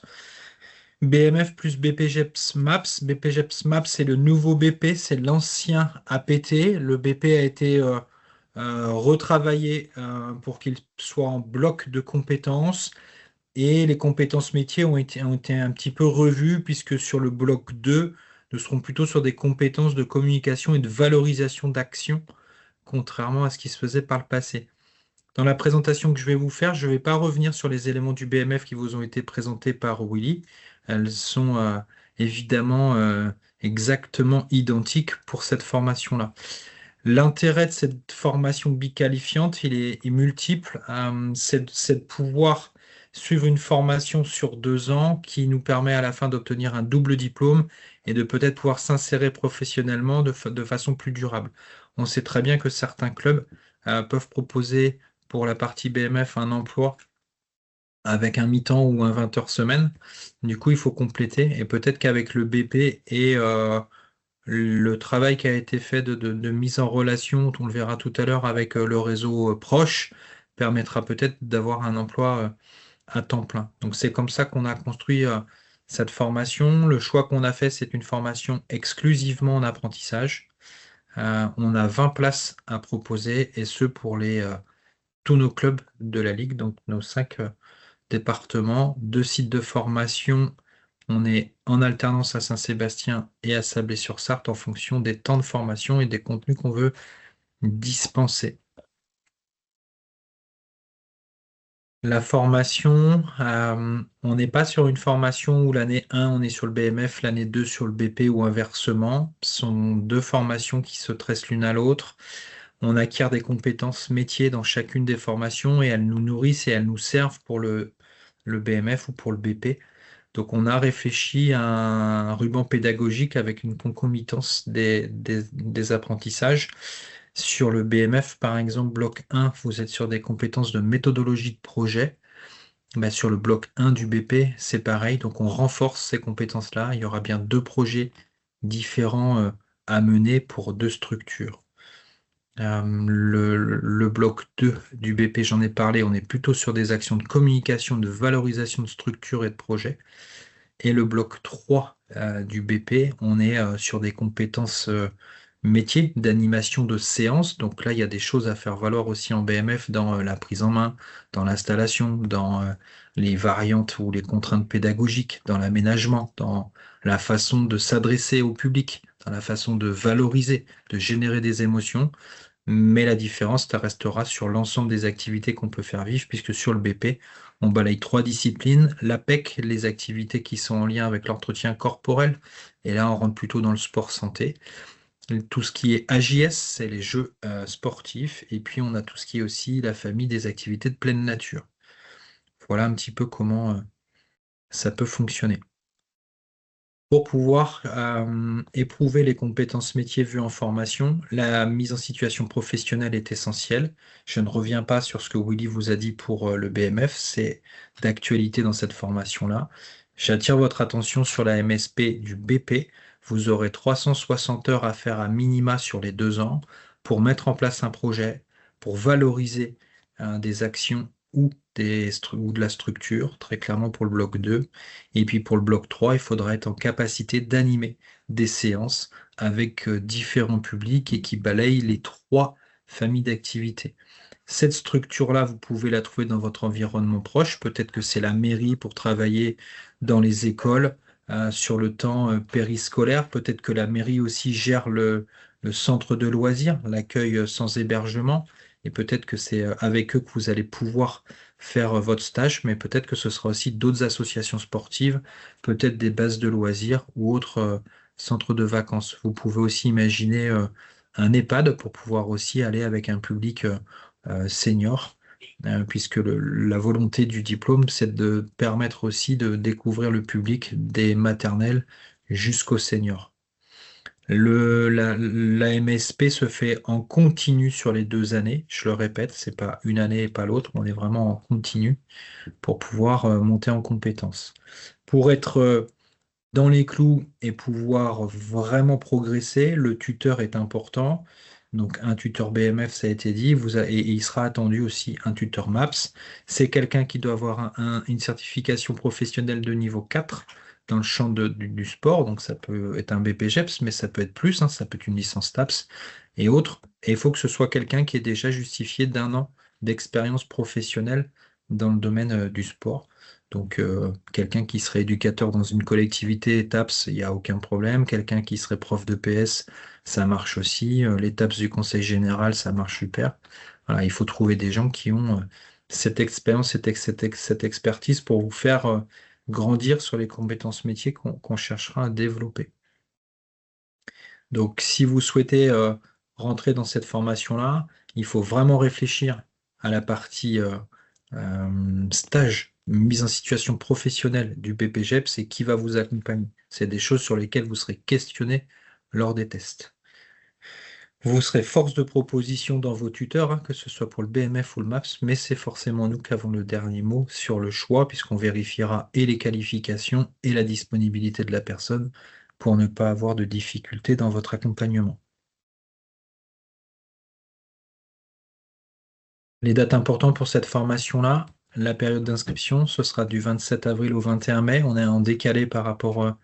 BMF plus BPGEPS MAPS. BPGEPS MAPS, c'est le nouveau BP, c'est l'ancien APT. Le BP a été retravaillé pour qu'il soit en bloc de compétences. Et les compétences métiers ont été un petit peu revues, puisque sur le bloc 2, Nous serons plutôt sur des compétences de communication et de valorisation d'action, contrairement à ce qui se faisait par le passé. Dans la présentation que je vais vous faire, je ne vais pas revenir sur les éléments du BMF qui vous ont été présentés par Willy. Elles sont évidemment exactement identiques pour cette formation-là. L'intérêt de cette formation biqualifiante, il est multiple. C'est de pouvoir suivre une formation sur 2 ans qui nous permet à la fin d'obtenir un double diplôme et de peut-être pouvoir s'insérer professionnellement de façon plus durable. On sait très bien que certains clubs peuvent proposer pour la partie BMF un emploi avec un mi-temps ou un 20 heures semaine. Du coup, il faut compléter et peut-être qu'avec le BP et le travail qui a été fait de mise en relation, on le verra tout à l'heure avec le réseau proche, permettra peut-être d'avoir un emploi à temps plein. Donc c'est comme ça qu'on a construit cette formation. Le choix qu'on a fait, c'est une formation exclusivement en apprentissage. On a 20 places à proposer et ce pour tous nos clubs de la Ligue, donc nos 5 départements, 2 sites de formation. On est en alternance à Saint-Sébastien et à Sablé-sur-Sarthe en fonction des temps de formation et des contenus qu'on veut dispenser. La formation, on n'est pas sur une formation où l'année 1, on est sur le BMF, l'année 2 sur le BP ou inversement. Ce sont 2 formations qui se tressent l'une à l'autre. On acquiert des compétences métiers dans chacune des formations et elles nous nourrissent et elles nous servent pour le BMF ou pour le BP. Donc on a réfléchi à un ruban pédagogique avec une concomitance des apprentissages. Sur le BMF, par exemple, bloc 1, vous êtes sur des compétences de méthodologie de projet. Sur le bloc 1 du BP, c'est pareil. Donc on renforce ces compétences-là. Il y aura bien 2 projets différents à mener pour 2 structures. Le bloc 2 du BP, j'en ai parlé, on est plutôt sur des actions de communication, de valorisation de structure et de projet. Et le bloc 3 du BP, on est sur des compétences métiers d'animation de séance. Donc là, il y a des choses à faire valoir aussi en BMF dans la prise en main, dans l'installation, dans les variantes ou les contraintes pédagogiques, dans l'aménagement, dans la façon de s'adresser au public, dans la façon de valoriser, de générer des émotions. Mais la différence, ça restera sur l'ensemble des activités qu'on peut faire vivre, puisque sur le BP, on balaye 3 disciplines, l'APEC, les activités qui sont en lien avec l'entretien corporel, et là on rentre plutôt dans le sport santé. Tout ce qui est AJS, c'est les jeux sportifs, et puis on a tout ce qui est aussi la famille des activités de pleine nature. Voilà un petit peu comment ça peut fonctionner. Pour pouvoir éprouver les compétences métiers vues en formation, la mise en situation professionnelle est essentielle. Je ne reviens pas sur ce que Willy vous a dit pour le BMF, c'est d'actualité dans cette formation-là. J'attire votre attention sur la MSP du BP. Vous aurez 360 heures à faire à minima sur les 2 ans pour mettre en place un projet, pour valoriser des actions ou de la structure, très clairement pour le bloc 2. Et puis pour le bloc 3, il faudra être en capacité d'animer des séances avec différents publics et qui balayent les 3 familles d'activités. Cette structure-là, vous pouvez la trouver dans votre environnement proche. Peut-être que c'est la mairie pour travailler dans les écoles sur le temps périscolaire. Peut-être que la mairie aussi gère le centre de loisirs, l'accueil sans hébergement. Et peut-être que c'est avec eux que vous allez pouvoir faire votre stage, mais peut-être que ce sera aussi d'autres associations sportives, peut-être des bases de loisirs ou autres centres de vacances. Vous pouvez aussi imaginer un EHPAD pour pouvoir aussi aller avec un public senior, puisque la volonté du diplôme, c'est de permettre aussi de découvrir le public des maternelles jusqu'aux seniors. La MSP se fait en continu sur les 2 années. Je le répète, c'est pas une année et pas l'autre. On est vraiment en continu pour pouvoir monter en compétences. Pour être dans les clous et pouvoir vraiment progresser, le tuteur est important. Donc un tuteur BMF, ça a été dit, et il sera attendu aussi un tuteur MAPS. C'est quelqu'un qui doit avoir une certification professionnelle de niveau 4 dans le champ du sport. Donc ça peut être un BPGEPS, mais ça peut être plus, ça peut être une licence TAPS et autres. Et il faut que ce soit quelqu'un qui est déjà justifié d'1 an d'expérience professionnelle dans le domaine du sport. Donc, quelqu'un qui serait éducateur dans une collectivité, TAPS, il n'y a aucun problème. Quelqu'un qui serait prof de PS, ça marche aussi. Les TAPS du Conseil général, ça marche super. Voilà, il faut trouver des gens qui ont cette expérience, cette expertise pour vous faire grandir sur les compétences métiers qu'on cherchera à développer. Donc, si vous souhaitez rentrer dans cette formation-là, il faut vraiment réfléchir à la partie stage, mise en situation professionnelle du BPGEPS et qui va vous accompagner. C'est des choses sur lesquelles vous serez questionné lors des tests. Vous serez force de proposition dans vos tuteurs, hein, que ce soit pour le BMF ou le MAPS, mais c'est forcément nous qui avons le dernier mot sur le choix, puisqu'on vérifiera et les qualifications et la disponibilité de la personne pour ne pas avoir de difficultés dans votre accompagnement. Les dates importantes pour cette formation-là, la période d'inscription, ce sera du 27 avril au 21 mai. On est en décalé par rapport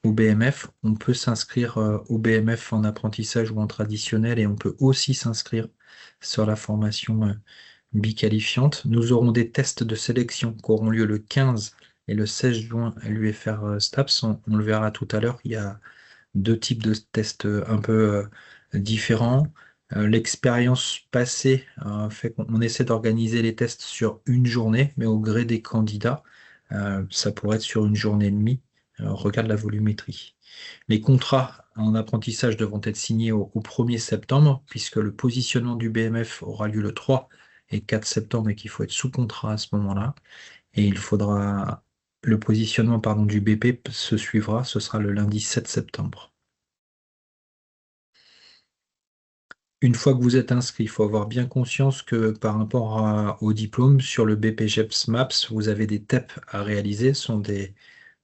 au BMF. On peut s'inscrire au BMF en apprentissage ou en traditionnel et on peut aussi s'inscrire sur la formation biqualifiante. Nous aurons des tests de sélection qui auront lieu le 15 et le 16 juin à l'UFR STAPS. On le verra tout à l'heure. Il y a deux types de tests un peu différents. L'expérience passée fait qu'on essaie d'organiser les tests sur une journée, mais au gré des candidats, ça pourrait être sur une journée et demie. Regarde la volumétrie. Les contrats en apprentissage devront être signés au 1er septembre, puisque le positionnement du BMF aura lieu le 3 et 4 septembre et qu'il faut être sous contrat à ce moment-là. Et il faudra le positionnement du BP se suivra, ce sera le lundi 7 septembre. Une fois que vous êtes inscrit, il faut avoir bien conscience que par rapport au diplôme, sur le BPGEPS MAPS, vous avez des TEP à réaliser. Ce sont des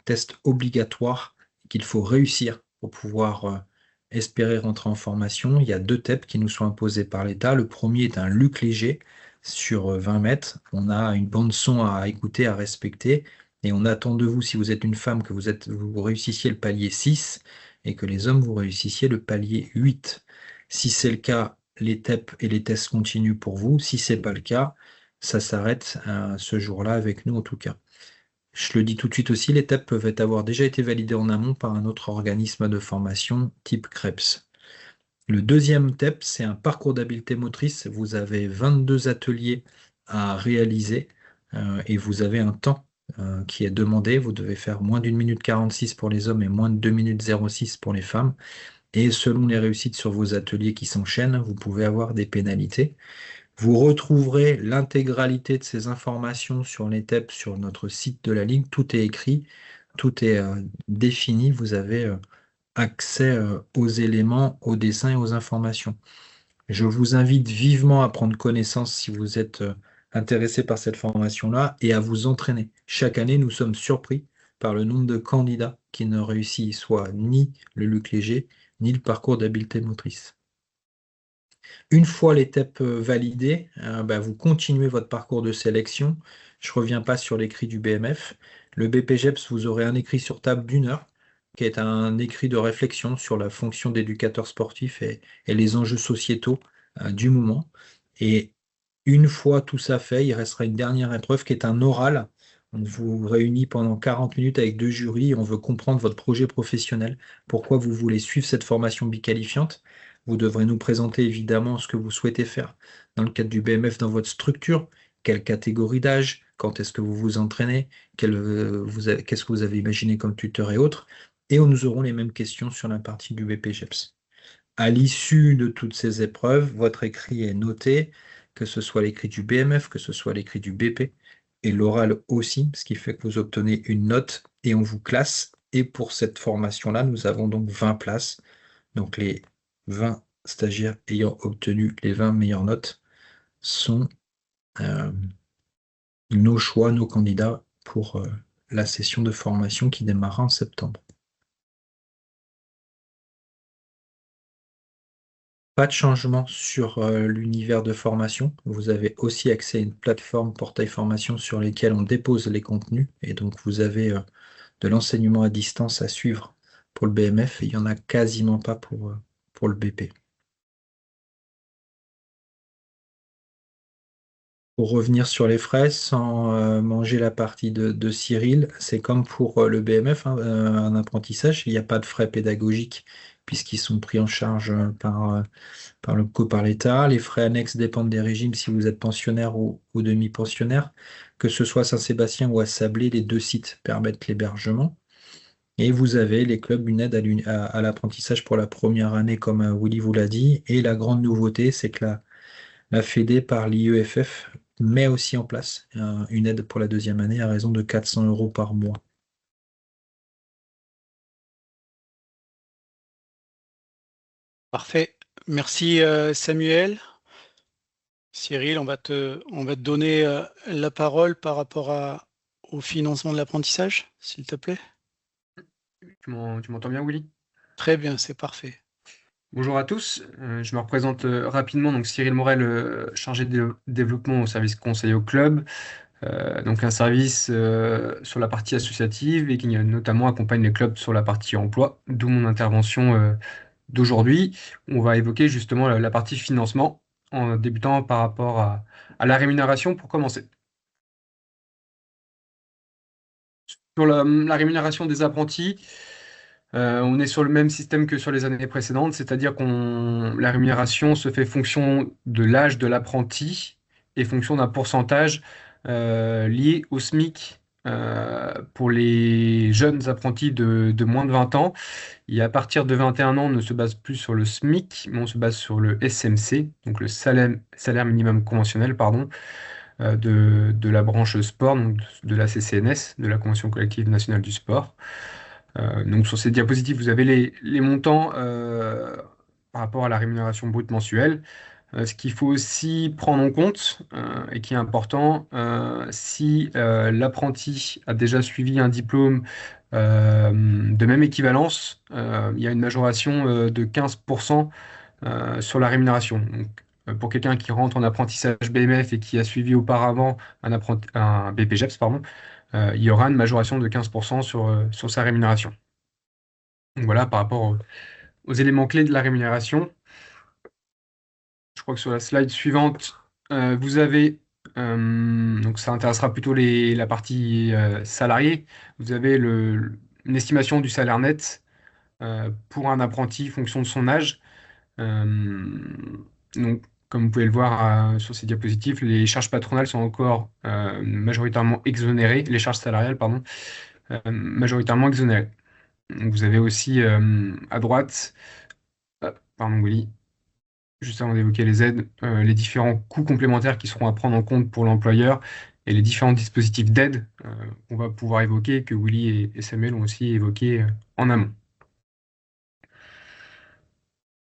tests obligatoires qu'il faut réussir pour pouvoir espérer rentrer en formation. Il y a 2 TEP qui nous sont imposés par l'État. Le premier est un Luc Léger sur 20 mètres. On a une bande son à écouter, à respecter. Et on attend de vous, si vous êtes une femme, que vous réussissiez le palier 6 et que les hommes, vous réussissiez le palier 8. Si c'est le cas, les TEP et les tests continuent pour vous. Si ce n'est pas le cas, ça s'arrête ce jour-là avec nous en tout cas. Je le dis tout de suite aussi, les TEP peuvent avoir déjà été validés en amont par un autre organisme de formation type CREPS. Le deuxième TEP, c'est un parcours d'habileté motrice. Vous avez 22 ateliers à réaliser et vous avez un temps qui est demandé. Vous devez faire moins d'1 minute 46 pour les hommes et moins de 2 minutes 06 pour les femmes. Et selon les réussites sur vos ateliers qui s'enchaînent, vous pouvez avoir des pénalités. Vous retrouverez l'intégralité de ces informations sur les TEP sur notre site de la Ligue. Tout est écrit, tout est défini. Vous avez accès aux éléments, aux dessins et aux informations. Je vous invite vivement à prendre connaissance si vous êtes intéressé par cette formation-là et à vous entraîner. Chaque année, nous sommes surpris par le nombre de candidats qui ne réussissent soit ni le Luc Léger, ni le parcours d'habileté motrice. Une fois les TEP validés, vous continuez votre parcours de sélection. Je ne reviens pas sur l'écrit du BMF. Le BPGEPS, vous aurez un écrit sur table d'1 heure, qui est un écrit de réflexion sur la fonction d'éducateur sportif et les enjeux sociétaux du moment. Et une fois tout ça fait, il restera une dernière épreuve qui est un oral. On vous réunit pendant 40 minutes avec 2 jurys. On veut comprendre votre projet professionnel, pourquoi vous voulez suivre cette formation biqualifiante. Vous devrez nous présenter évidemment ce que vous souhaitez faire dans le cadre du BMF dans votre structure, quelle catégorie d'âge, quand est-ce que vous vous entraînez, qu'est-ce que vous avez imaginé comme tuteur et autres. Et nous aurons les mêmes questions sur la partie du BPGEPS. À l'issue de toutes ces épreuves, votre écrit est noté, que ce soit l'écrit du BMF, que ce soit l'écrit du BP, et l'oral aussi, ce qui fait que vous obtenez une note et on vous classe. Et pour cette formation-là, nous avons donc 20 places. Donc les 20 stagiaires ayant obtenu les 20 meilleures notes sont nos choix, nos candidats pour la session de formation qui démarrera en septembre. Pas de changement sur l'univers de formation. Vous avez aussi accès à une plateforme portail formation sur lesquelles on dépose les contenus. Et donc, vous avez de l'enseignement à distance à suivre pour le BMF. Et il n'y en a quasiment pas pour le BP. Pour revenir sur les frais, sans manger la partie de Cyril, c'est comme pour le BMF, hein, un apprentissage, il n'y a pas de frais pédagogiques puisqu'ils sont pris en charge par l'État. Les frais annexes dépendent des régimes si vous êtes pensionnaire ou demi-pensionnaire. Que ce soit à Saint-Sébastien ou à Sablé, les deux sites permettent l'hébergement. Et vous avez les clubs, une aide à l'apprentissage pour la première année, comme Willy vous l'a dit. Et la grande nouveauté, c'est que la Fédé par l'IEFF met aussi en place une aide pour la deuxième année à raison de 400 euros par mois. Parfait. Merci Samuel. Cyril, on va te donner la parole par rapport au financement de l'apprentissage, s'il te plaît. Tu m'entends bien, Willy? Très bien, c'est parfait. Bonjour à tous, je me représente rapidement, donc Cyril Morel, chargé de développement au service conseil au club, donc un service sur la partie associative et qui notamment accompagne les clubs sur la partie emploi, d'où mon intervention d'aujourd'hui. On va évoquer justement la partie financement en débutant par rapport à la rémunération pour commencer. Sur la rémunération des apprentis, on est sur le même système que sur les années précédentes, c'est-à-dire la rémunération se fait fonction de l'âge de l'apprenti et fonction d'un pourcentage lié au SMIC pour les jeunes apprentis de moins de 20 ans. Et à partir de 21 ans, on ne se base plus sur le SMIC, mais on se base sur le SMC, donc le salaire minimum conventionnel, pardon, de la branche sport, donc de la CCNS, de la Convention collective nationale du sport. Donc sur ces diapositives, vous avez les montants par rapport à la rémunération brute mensuelle. Ce qu'il faut aussi prendre en compte et qui est important, si l'apprenti a déjà suivi un diplôme de même équivalence, il y a une majoration de 15% sur la rémunération. Donc, pour quelqu'un qui rentre en apprentissage BMF et qui a suivi auparavant un BPGEPS, pardon, il y aura une majoration de 15% sur sa rémunération. Donc voilà, par rapport aux éléments clés de la rémunération. Je crois que sur la slide suivante, vous avez, donc ça intéressera plutôt la partie salariée, vous avez une estimation du salaire net pour un apprenti fonction de son âge. Donc, comme vous pouvez le voir sur ces diapositives, les charges patronales sont encore majoritairement exonérées, les charges salariales, pardon, majoritairement exonérées. Donc, vous avez aussi à droite, pardon Willy, juste avant d'évoquer les aides, les différents coûts complémentaires qui seront à prendre en compte pour l'employeur et les différents dispositifs d'aide qu'on va pouvoir évoquer, que Willy et Samuel ont aussi évoqué en amont.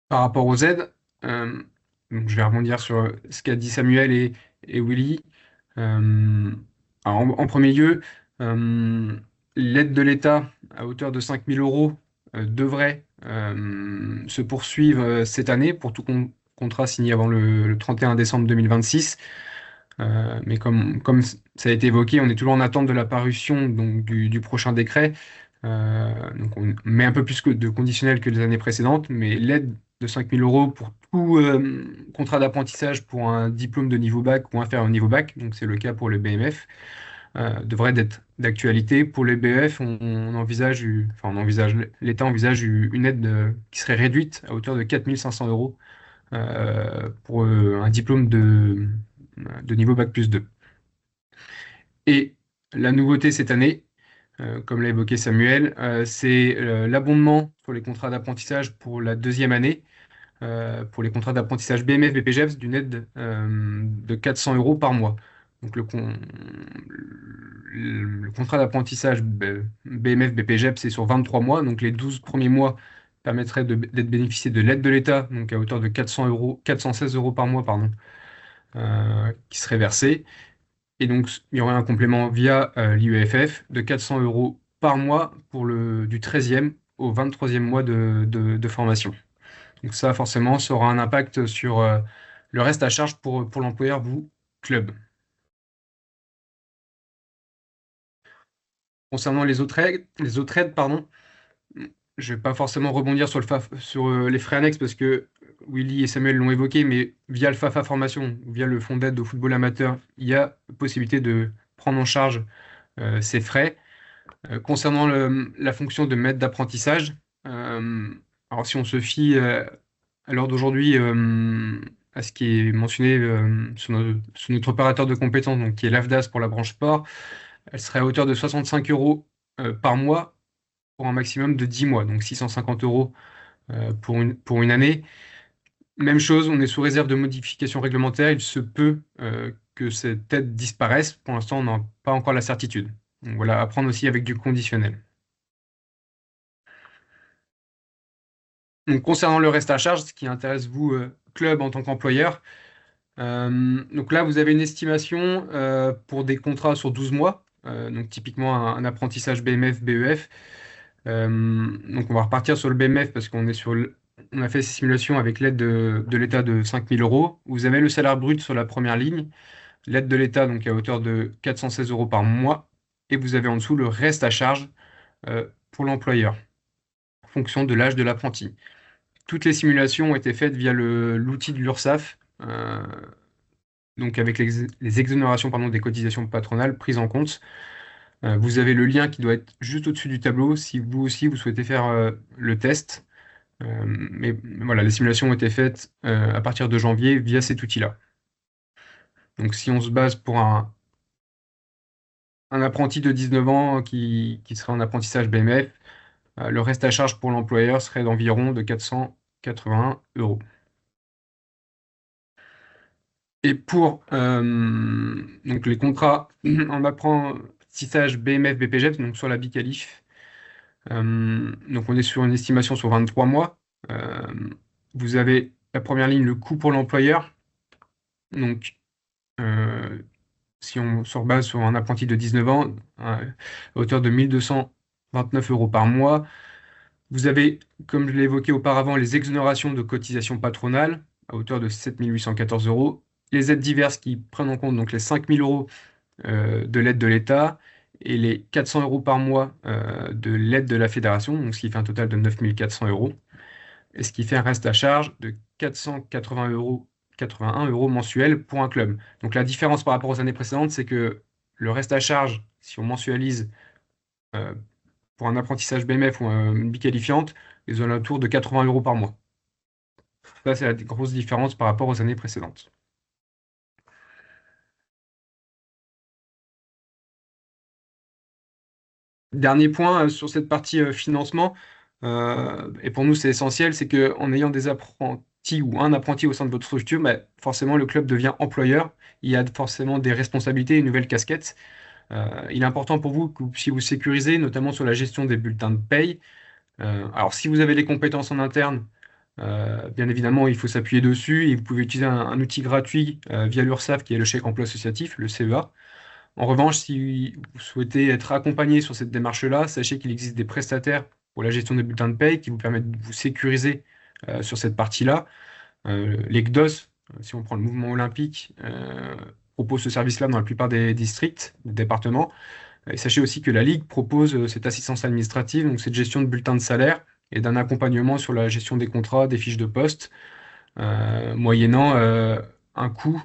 Par rapport aux aides, donc je vais rebondir sur ce qu'a dit Samuel et Willy. En premier lieu, l'aide de l'État à hauteur de 5 000 euros devrait se poursuivre cette année pour tout contrat signé avant le 31 décembre 2026. Mais comme ça a été évoqué, on est toujours en attente de la parution donc, du prochain décret. Donc on met un peu plus de conditionnel que les années précédentes, mais l'aide de 5 000 euros pour tout contrat d'apprentissage pour un diplôme de niveau bac ou inférieur au niveau bac, donc c'est le cas pour le BMF, devrait être d'actualité. Pour les BEF, l'État envisage une aide qui serait réduite à hauteur de 4 500 euros pour un diplôme de niveau bac plus 2. Et la nouveauté cette année, comme l'a évoqué Samuel, c'est l'abondement sur les contrats d'apprentissage pour la deuxième année, pour les contrats d'apprentissage BMF, BPGEPS, d'une aide de 400 euros par mois. Donc le contrat d'apprentissage BMF, BPGEPS, c'est sur 23 mois, donc les 12 premiers mois permettraient d'être bénéficiés de l'aide de l'État, donc à hauteur de 416 euros par mois, pardon, qui serait versé. Et donc, il y aurait un complément via l'IEFF de 400 euros par mois pour du 13e au 23e mois de formation. Donc ça, forcément, ça aura un impact sur le reste à charge pour l'employeur, vous, club. Concernant les autres aides, pardon, je ne vais pas forcément rebondir sur les frais annexes parce que Willy et Samuel l'ont évoqué, mais via le FAFA Formation, via le fonds d'aide au football amateur, il y a possibilité de prendre en charge ces frais. Concernant la fonction de maître d'apprentissage, alors si on se fie à l'heure d'aujourd'hui à ce qui est mentionné sur notre opérateur de compétences, donc qui est l'AFDAS pour la branche sport, elle serait à hauteur de 65 € par mois pour un maximum de 10 mois, donc 650 € pour une année. Même chose, on est sous réserve de modifications réglementaires. Il se peut que cette aide disparaisse. Pour l'instant, on n'a pas encore la certitude. Donc voilà, à prendre aussi avec du conditionnel. Donc, concernant le reste à charge, ce qui intéresse vous, club en tant qu'employeur, donc là, vous avez une estimation pour des contrats sur 12 mois, donc typiquement un apprentissage BMF, BEF. Donc on va repartir sur le BMF parce qu'on est on a fait ces simulations avec l'aide de l'État de 5 000 €. Vous avez le salaire brut sur la première ligne, l'aide de l'État donc à hauteur de 416 € par mois, et vous avez en dessous le reste à charge pour l'employeur, en fonction de l'âge de l'apprenti. Toutes les simulations ont été faites via l'outil de l'URSSAF, donc avec les exonérations des cotisations patronales prises en compte. Vous avez le lien qui doit être juste au-dessus du tableau si vous aussi vous souhaitez faire le test. Mais voilà, les simulations ont été faites à partir de janvier via cet outil-là. Donc si on se base pour un apprenti de 19 ans qui serait en apprentissage BMF, le reste à charge pour l'employeur serait d'environ de 481 €. Et pour donc les contrats en apprentissage BMF, BPGEPS, donc sur la Biqualif, donc on est sur une estimation sur 23 mois. Vous avez la première ligne, le coût pour l'employeur. Donc, si on se rebase sur un apprenti de 19 ans, à hauteur de 1 229 € par mois, vous avez, comme je l'ai évoqué auparavant, les exonérations de cotisations patronales à hauteur de 7 814 €, les aides diverses qui prennent en compte donc les 5 000 € de l'aide de l'État et les 400 € par mois de l'aide de la fédération, donc ce qui fait un total de 9 400 €, et ce qui fait un reste à charge de 481 € mensuel pour un club. Donc la différence par rapport aux années précédentes, c'est que le reste à charge, si on mensualise pour un apprentissage BMF ou une biqualifiante, les alentours de 80 € par mois. Ça, c'est la grosse différence par rapport aux années précédentes. Dernier point sur cette partie financement, et pour nous c'est essentiel, c'est qu'en ayant des apprentis ou un apprenti au sein de votre structure, forcément le club devient employeur, il y a forcément des responsabilités, une nouvelle casquette. Il est important pour vous que vous puissiez vous sécuriser, notamment sur la gestion des bulletins de paye. Alors si vous avez les compétences en interne, bien évidemment il faut s'appuyer dessus et vous pouvez utiliser un outil gratuit via l'URSSAF qui est le chèque emploi associatif, le CEA. En revanche, si vous souhaitez être accompagné sur cette démarche-là, sachez qu'il existe des prestataires pour la gestion des bulletins de paye qui vous permettent de vous sécuriser sur cette partie-là. Les CDOS, si on prend le mouvement olympique, propose ce service-là dans la plupart des districts, des départements. Et sachez aussi que la Ligue propose cette assistance administrative, donc cette gestion de bulletins de salaire et d'un accompagnement sur la gestion des contrats, des fiches de poste, moyennant un coût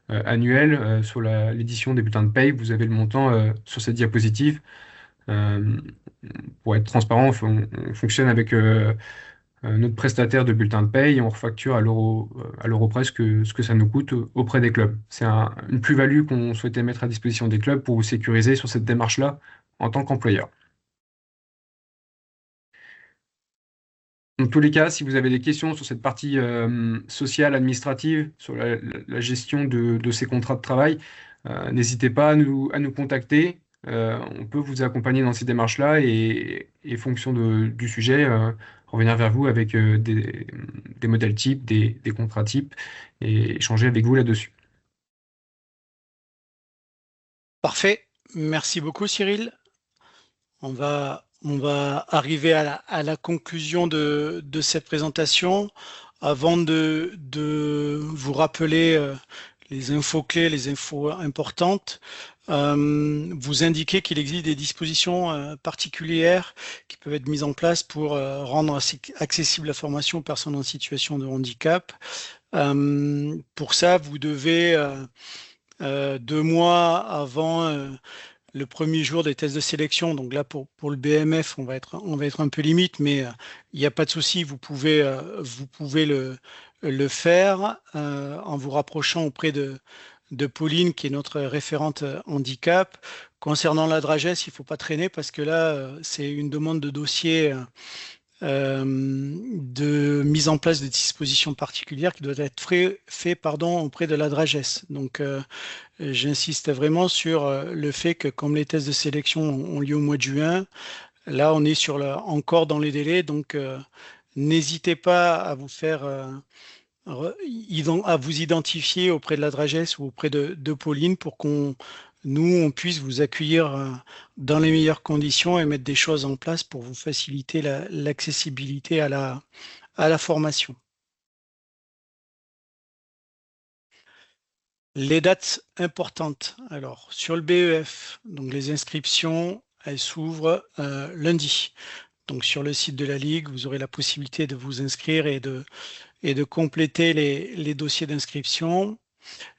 annuel sur l'édition des bulletins de paye. Vous avez le montant sur cette diapositive. Pour être transparent, on fonctionne avec notre prestataire de bulletins de paye et on refacture à l'euro près ce que ça nous coûte auprès des clubs. C'est une plus-value qu'on souhaitait mettre à disposition des clubs pour vous sécuriser sur cette démarche-là en tant qu'employeur. Dans tous les cas, si vous avez des questions sur cette partie sociale, administrative, sur la gestion de ces contrats de travail, n'hésitez pas à nous contacter. On peut vous accompagner dans ces démarches-là et fonction du sujet, revenir vers vous avec des modèles types, des contrats types et échanger avec vous là-dessus. Parfait. Merci beaucoup, Cyril. On va arriver à la conclusion de cette présentation. Avant de vous rappeler les infos clés, les infos importantes, vous indiquez qu'il existe des dispositions particulières qui peuvent être mises en place pour rendre accessible la formation aux personnes en situation de handicap. Pour ça, vous devez, 2 mois avant le premier jour des tests de sélection, donc là pour le BMF, on va être un peu limite, mais il n'y a pas de souci, vous pouvez le faire en vous rapprochant auprès de Pauline, qui est notre référente handicap. Concernant la Drages, il ne faut pas traîner parce que là, c'est une demande de dossier de mise en place de dispositions particulières qui doit être fait auprès de la Drages. Donc, j'insiste vraiment sur le fait que comme les tests de sélection ont lieu au mois de juin, là, on est encore dans les délais. Donc, n'hésitez pas à vous faire... à vous identifier auprès de la Drages ou auprès de Pauline pour qu'on on puisse vous accueillir dans les meilleures conditions et mettre des choses en place pour vous faciliter l'accessibilité à la formation. Les dates importantes. Alors, sur le BEF, donc les inscriptions, elles s'ouvrent lundi. Donc, sur le site de la Ligue, vous aurez la possibilité de vous inscrire et de compléter les dossiers d'inscription.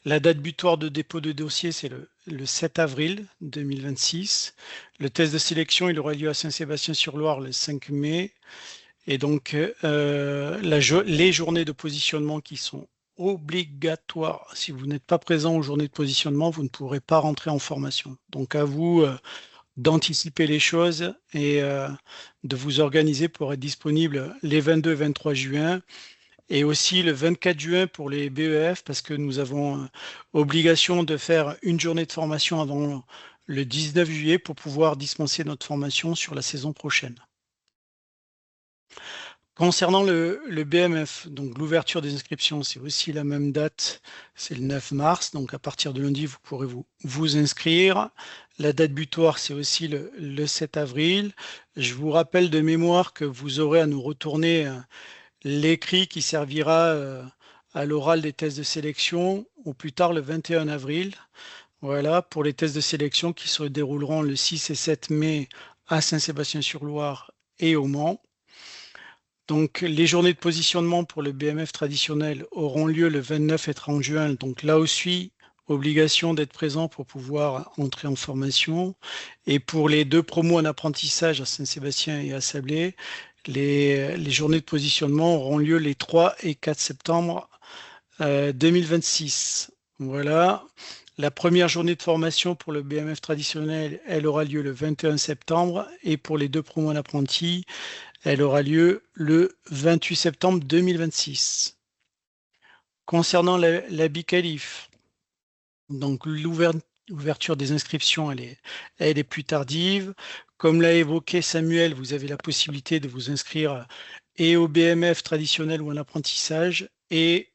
La date butoir de dépôt de dossier, c'est le 7 avril 2026. Le test de sélection, il aura lieu à Saint-Sébastien-sur-Loire le 5 mai. Et donc, les journées de positionnement qui sont obligatoires. Si vous n'êtes pas présent aux journées de positionnement, vous ne pourrez pas rentrer en formation. Donc, à vous d'anticiper les choses et de vous organiser pour être disponible les 22 et 23 juin. Et aussi le 24 juin pour les BEF, parce que nous avons obligation de faire une journée de formation avant le 19 juillet pour pouvoir dispenser notre formation sur la saison prochaine. Concernant le BMF, donc l'ouverture des inscriptions, c'est aussi la même date, c'est le 9 mars, donc à partir de lundi, vous pourrez vous inscrire. La date butoir, c'est aussi le 7 avril. Je vous rappelle de mémoire que vous aurez à nous retourner l'écrit qui servira à l'oral des tests de sélection au plus tard le 21 avril. Voilà, pour les tests de sélection qui se dérouleront le 6 et 7 mai à Saint-Sébastien-sur-Loire et au Mans. Donc, les journées de positionnement pour le BMF traditionnel auront lieu le 29 et 30 juin. Donc, là aussi, obligation d'être présent pour pouvoir entrer en formation. Et pour les 2 promos en apprentissage à Saint-Sébastien et à Sablé, les journées de positionnement auront lieu les 3 et 4 septembre 2026. Voilà. La première journée de formation pour le BMF traditionnel, elle aura lieu le 21 septembre. Et pour les 2 promos en apprenti, elle aura lieu le 28 septembre 2026. Concernant la BICALIF, donc l'ouverture des inscriptions, elle est plus tardive. Comme l'a évoqué Samuel, vous avez la possibilité de vous inscrire et au BMF traditionnel ou en apprentissage et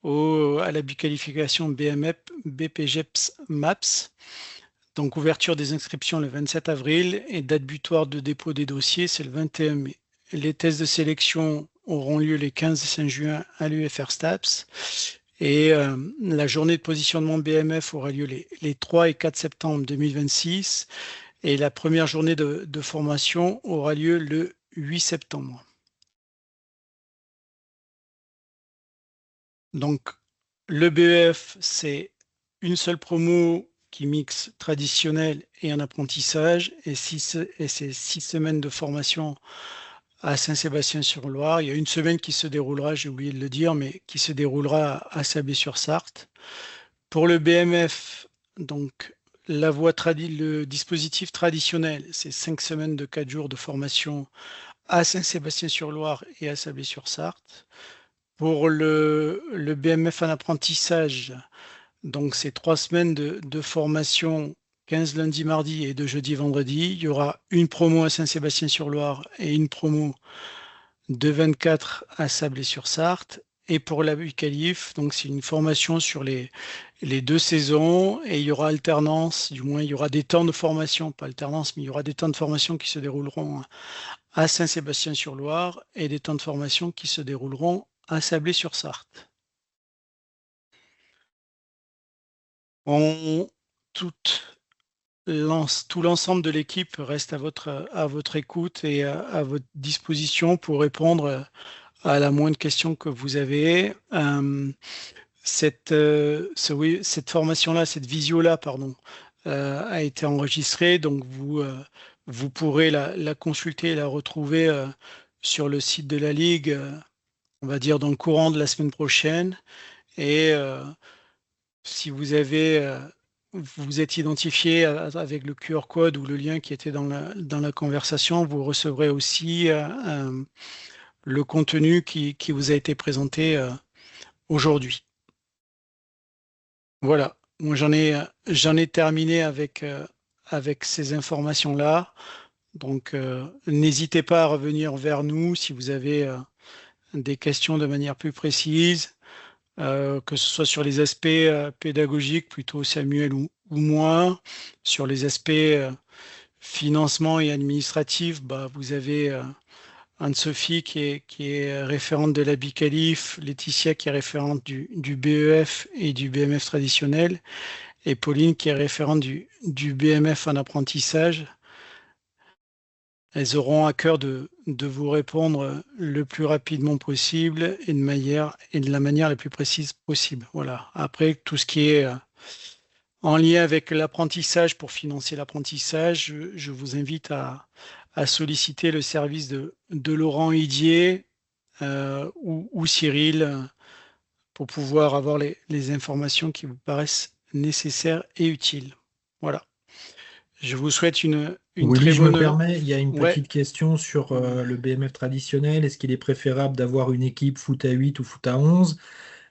à la biqualification BMF, BPGEPS MAPS. Donc ouverture des inscriptions le 27 avril et date butoir de dépôt des dossiers, c'est le 21 mai. Les tests de sélection auront lieu les 15 et 5 juin à l'UFR STAPS. Et la journée de positionnement BMF aura lieu les 3 et 4 septembre 2026. Et la première journée de formation aura lieu le 8 septembre. Donc, le BEF, c'est une seule promo qui mixe traditionnel et un apprentissage, et c'est 6 semaines de formation à Saint-Sébastien-sur-Loire. Il y a une semaine qui se déroulera, j'ai oublié de le dire, mais qui se déroulera à Sablé-sur-Sarthe. Pour le BMF, donc le dispositif traditionnel, c'est 5 semaines de 4 jours de formation à Saint-Sébastien-sur-Loire et à Sablé-sur-Sarthe. Pour le BMF en apprentissage, donc c'est 3 semaines de formation, 15 lundi, mardi et 2 jeudi, vendredi. Il y aura une promo à Saint-Sébastien-sur-Loire et une promo de 24 à Sablé-sur-Sarthe. Et pour la BICALIF, donc c'est une formation sur les 2 saisons et il y aura alternance, du moins il y aura des temps de formation, pas alternance, mais il y aura des temps de formation qui se dérouleront à Saint-Sébastien-sur-Loire et des temps de formation qui se dérouleront à Sablé-sur-Sarthe. Tout l'ensemble de l'équipe reste à votre écoute et à votre disposition pour répondre à la moindre question que vous avez. Cette formation-là, cette visio-là, pardon, a été enregistrée, donc vous pourrez la consulter et la retrouver sur le site de la Ligue, on va dire dans le courant de la semaine prochaine. Et si vous êtes identifié avec le QR code ou le lien qui était dans la conversation, vous recevrez aussi le contenu qui vous a été présenté aujourd'hui. Voilà, moi j'en ai terminé avec ces informations-là. Donc n'hésitez pas à revenir vers nous si vous avez des questions de manière plus précise, que ce soit sur les aspects pédagogiques, plutôt Samuel ou moi, sur les aspects financement et administratifs, bah, vous avez Anne-Sophie qui est référente de la Bicalif, Laetitia qui est référente du BEF et du BMF traditionnel, et Pauline qui est référente du BMF en apprentissage. Elles auront à cœur de vous répondre le plus rapidement possible et de la manière la plus précise possible. Voilà. Après, tout ce qui est en lien avec l'apprentissage, pour financer l'apprentissage, je vous invite à solliciter le service de Laurent Idier ou Cyril pour pouvoir avoir les informations qui vous paraissent nécessaires et utiles. Voilà. Je vous souhaite une Willy, très je me bonne... permets, il y a une Ouais. petite question sur le BMF traditionnel. Est-ce qu'il est préférable d'avoir une équipe foot à 8 ou foot à 11?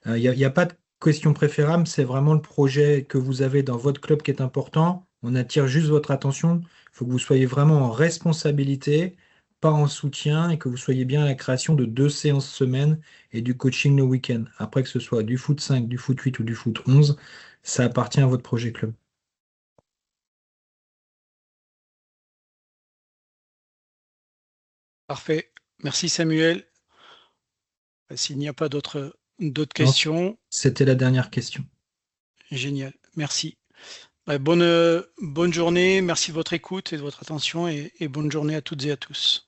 Il n'y a pas de question préférable, c'est vraiment le projet que vous avez dans votre club qui est important. On attire juste votre attention. Il faut que vous soyez vraiment en responsabilité, pas en soutien, et que vous soyez bien à la création de 2 séances semaine et du coaching le week-end. Après, que ce soit du foot 5, du foot 8 ou du foot 11, ça appartient à votre projet club. Parfait. Merci Samuel. S'il n'y a pas d'autres Non, questions, c'était la dernière question. génial. Merci. Bonne journée. Merci de votre écoute et de votre attention et bonne journée à toutes et à tous.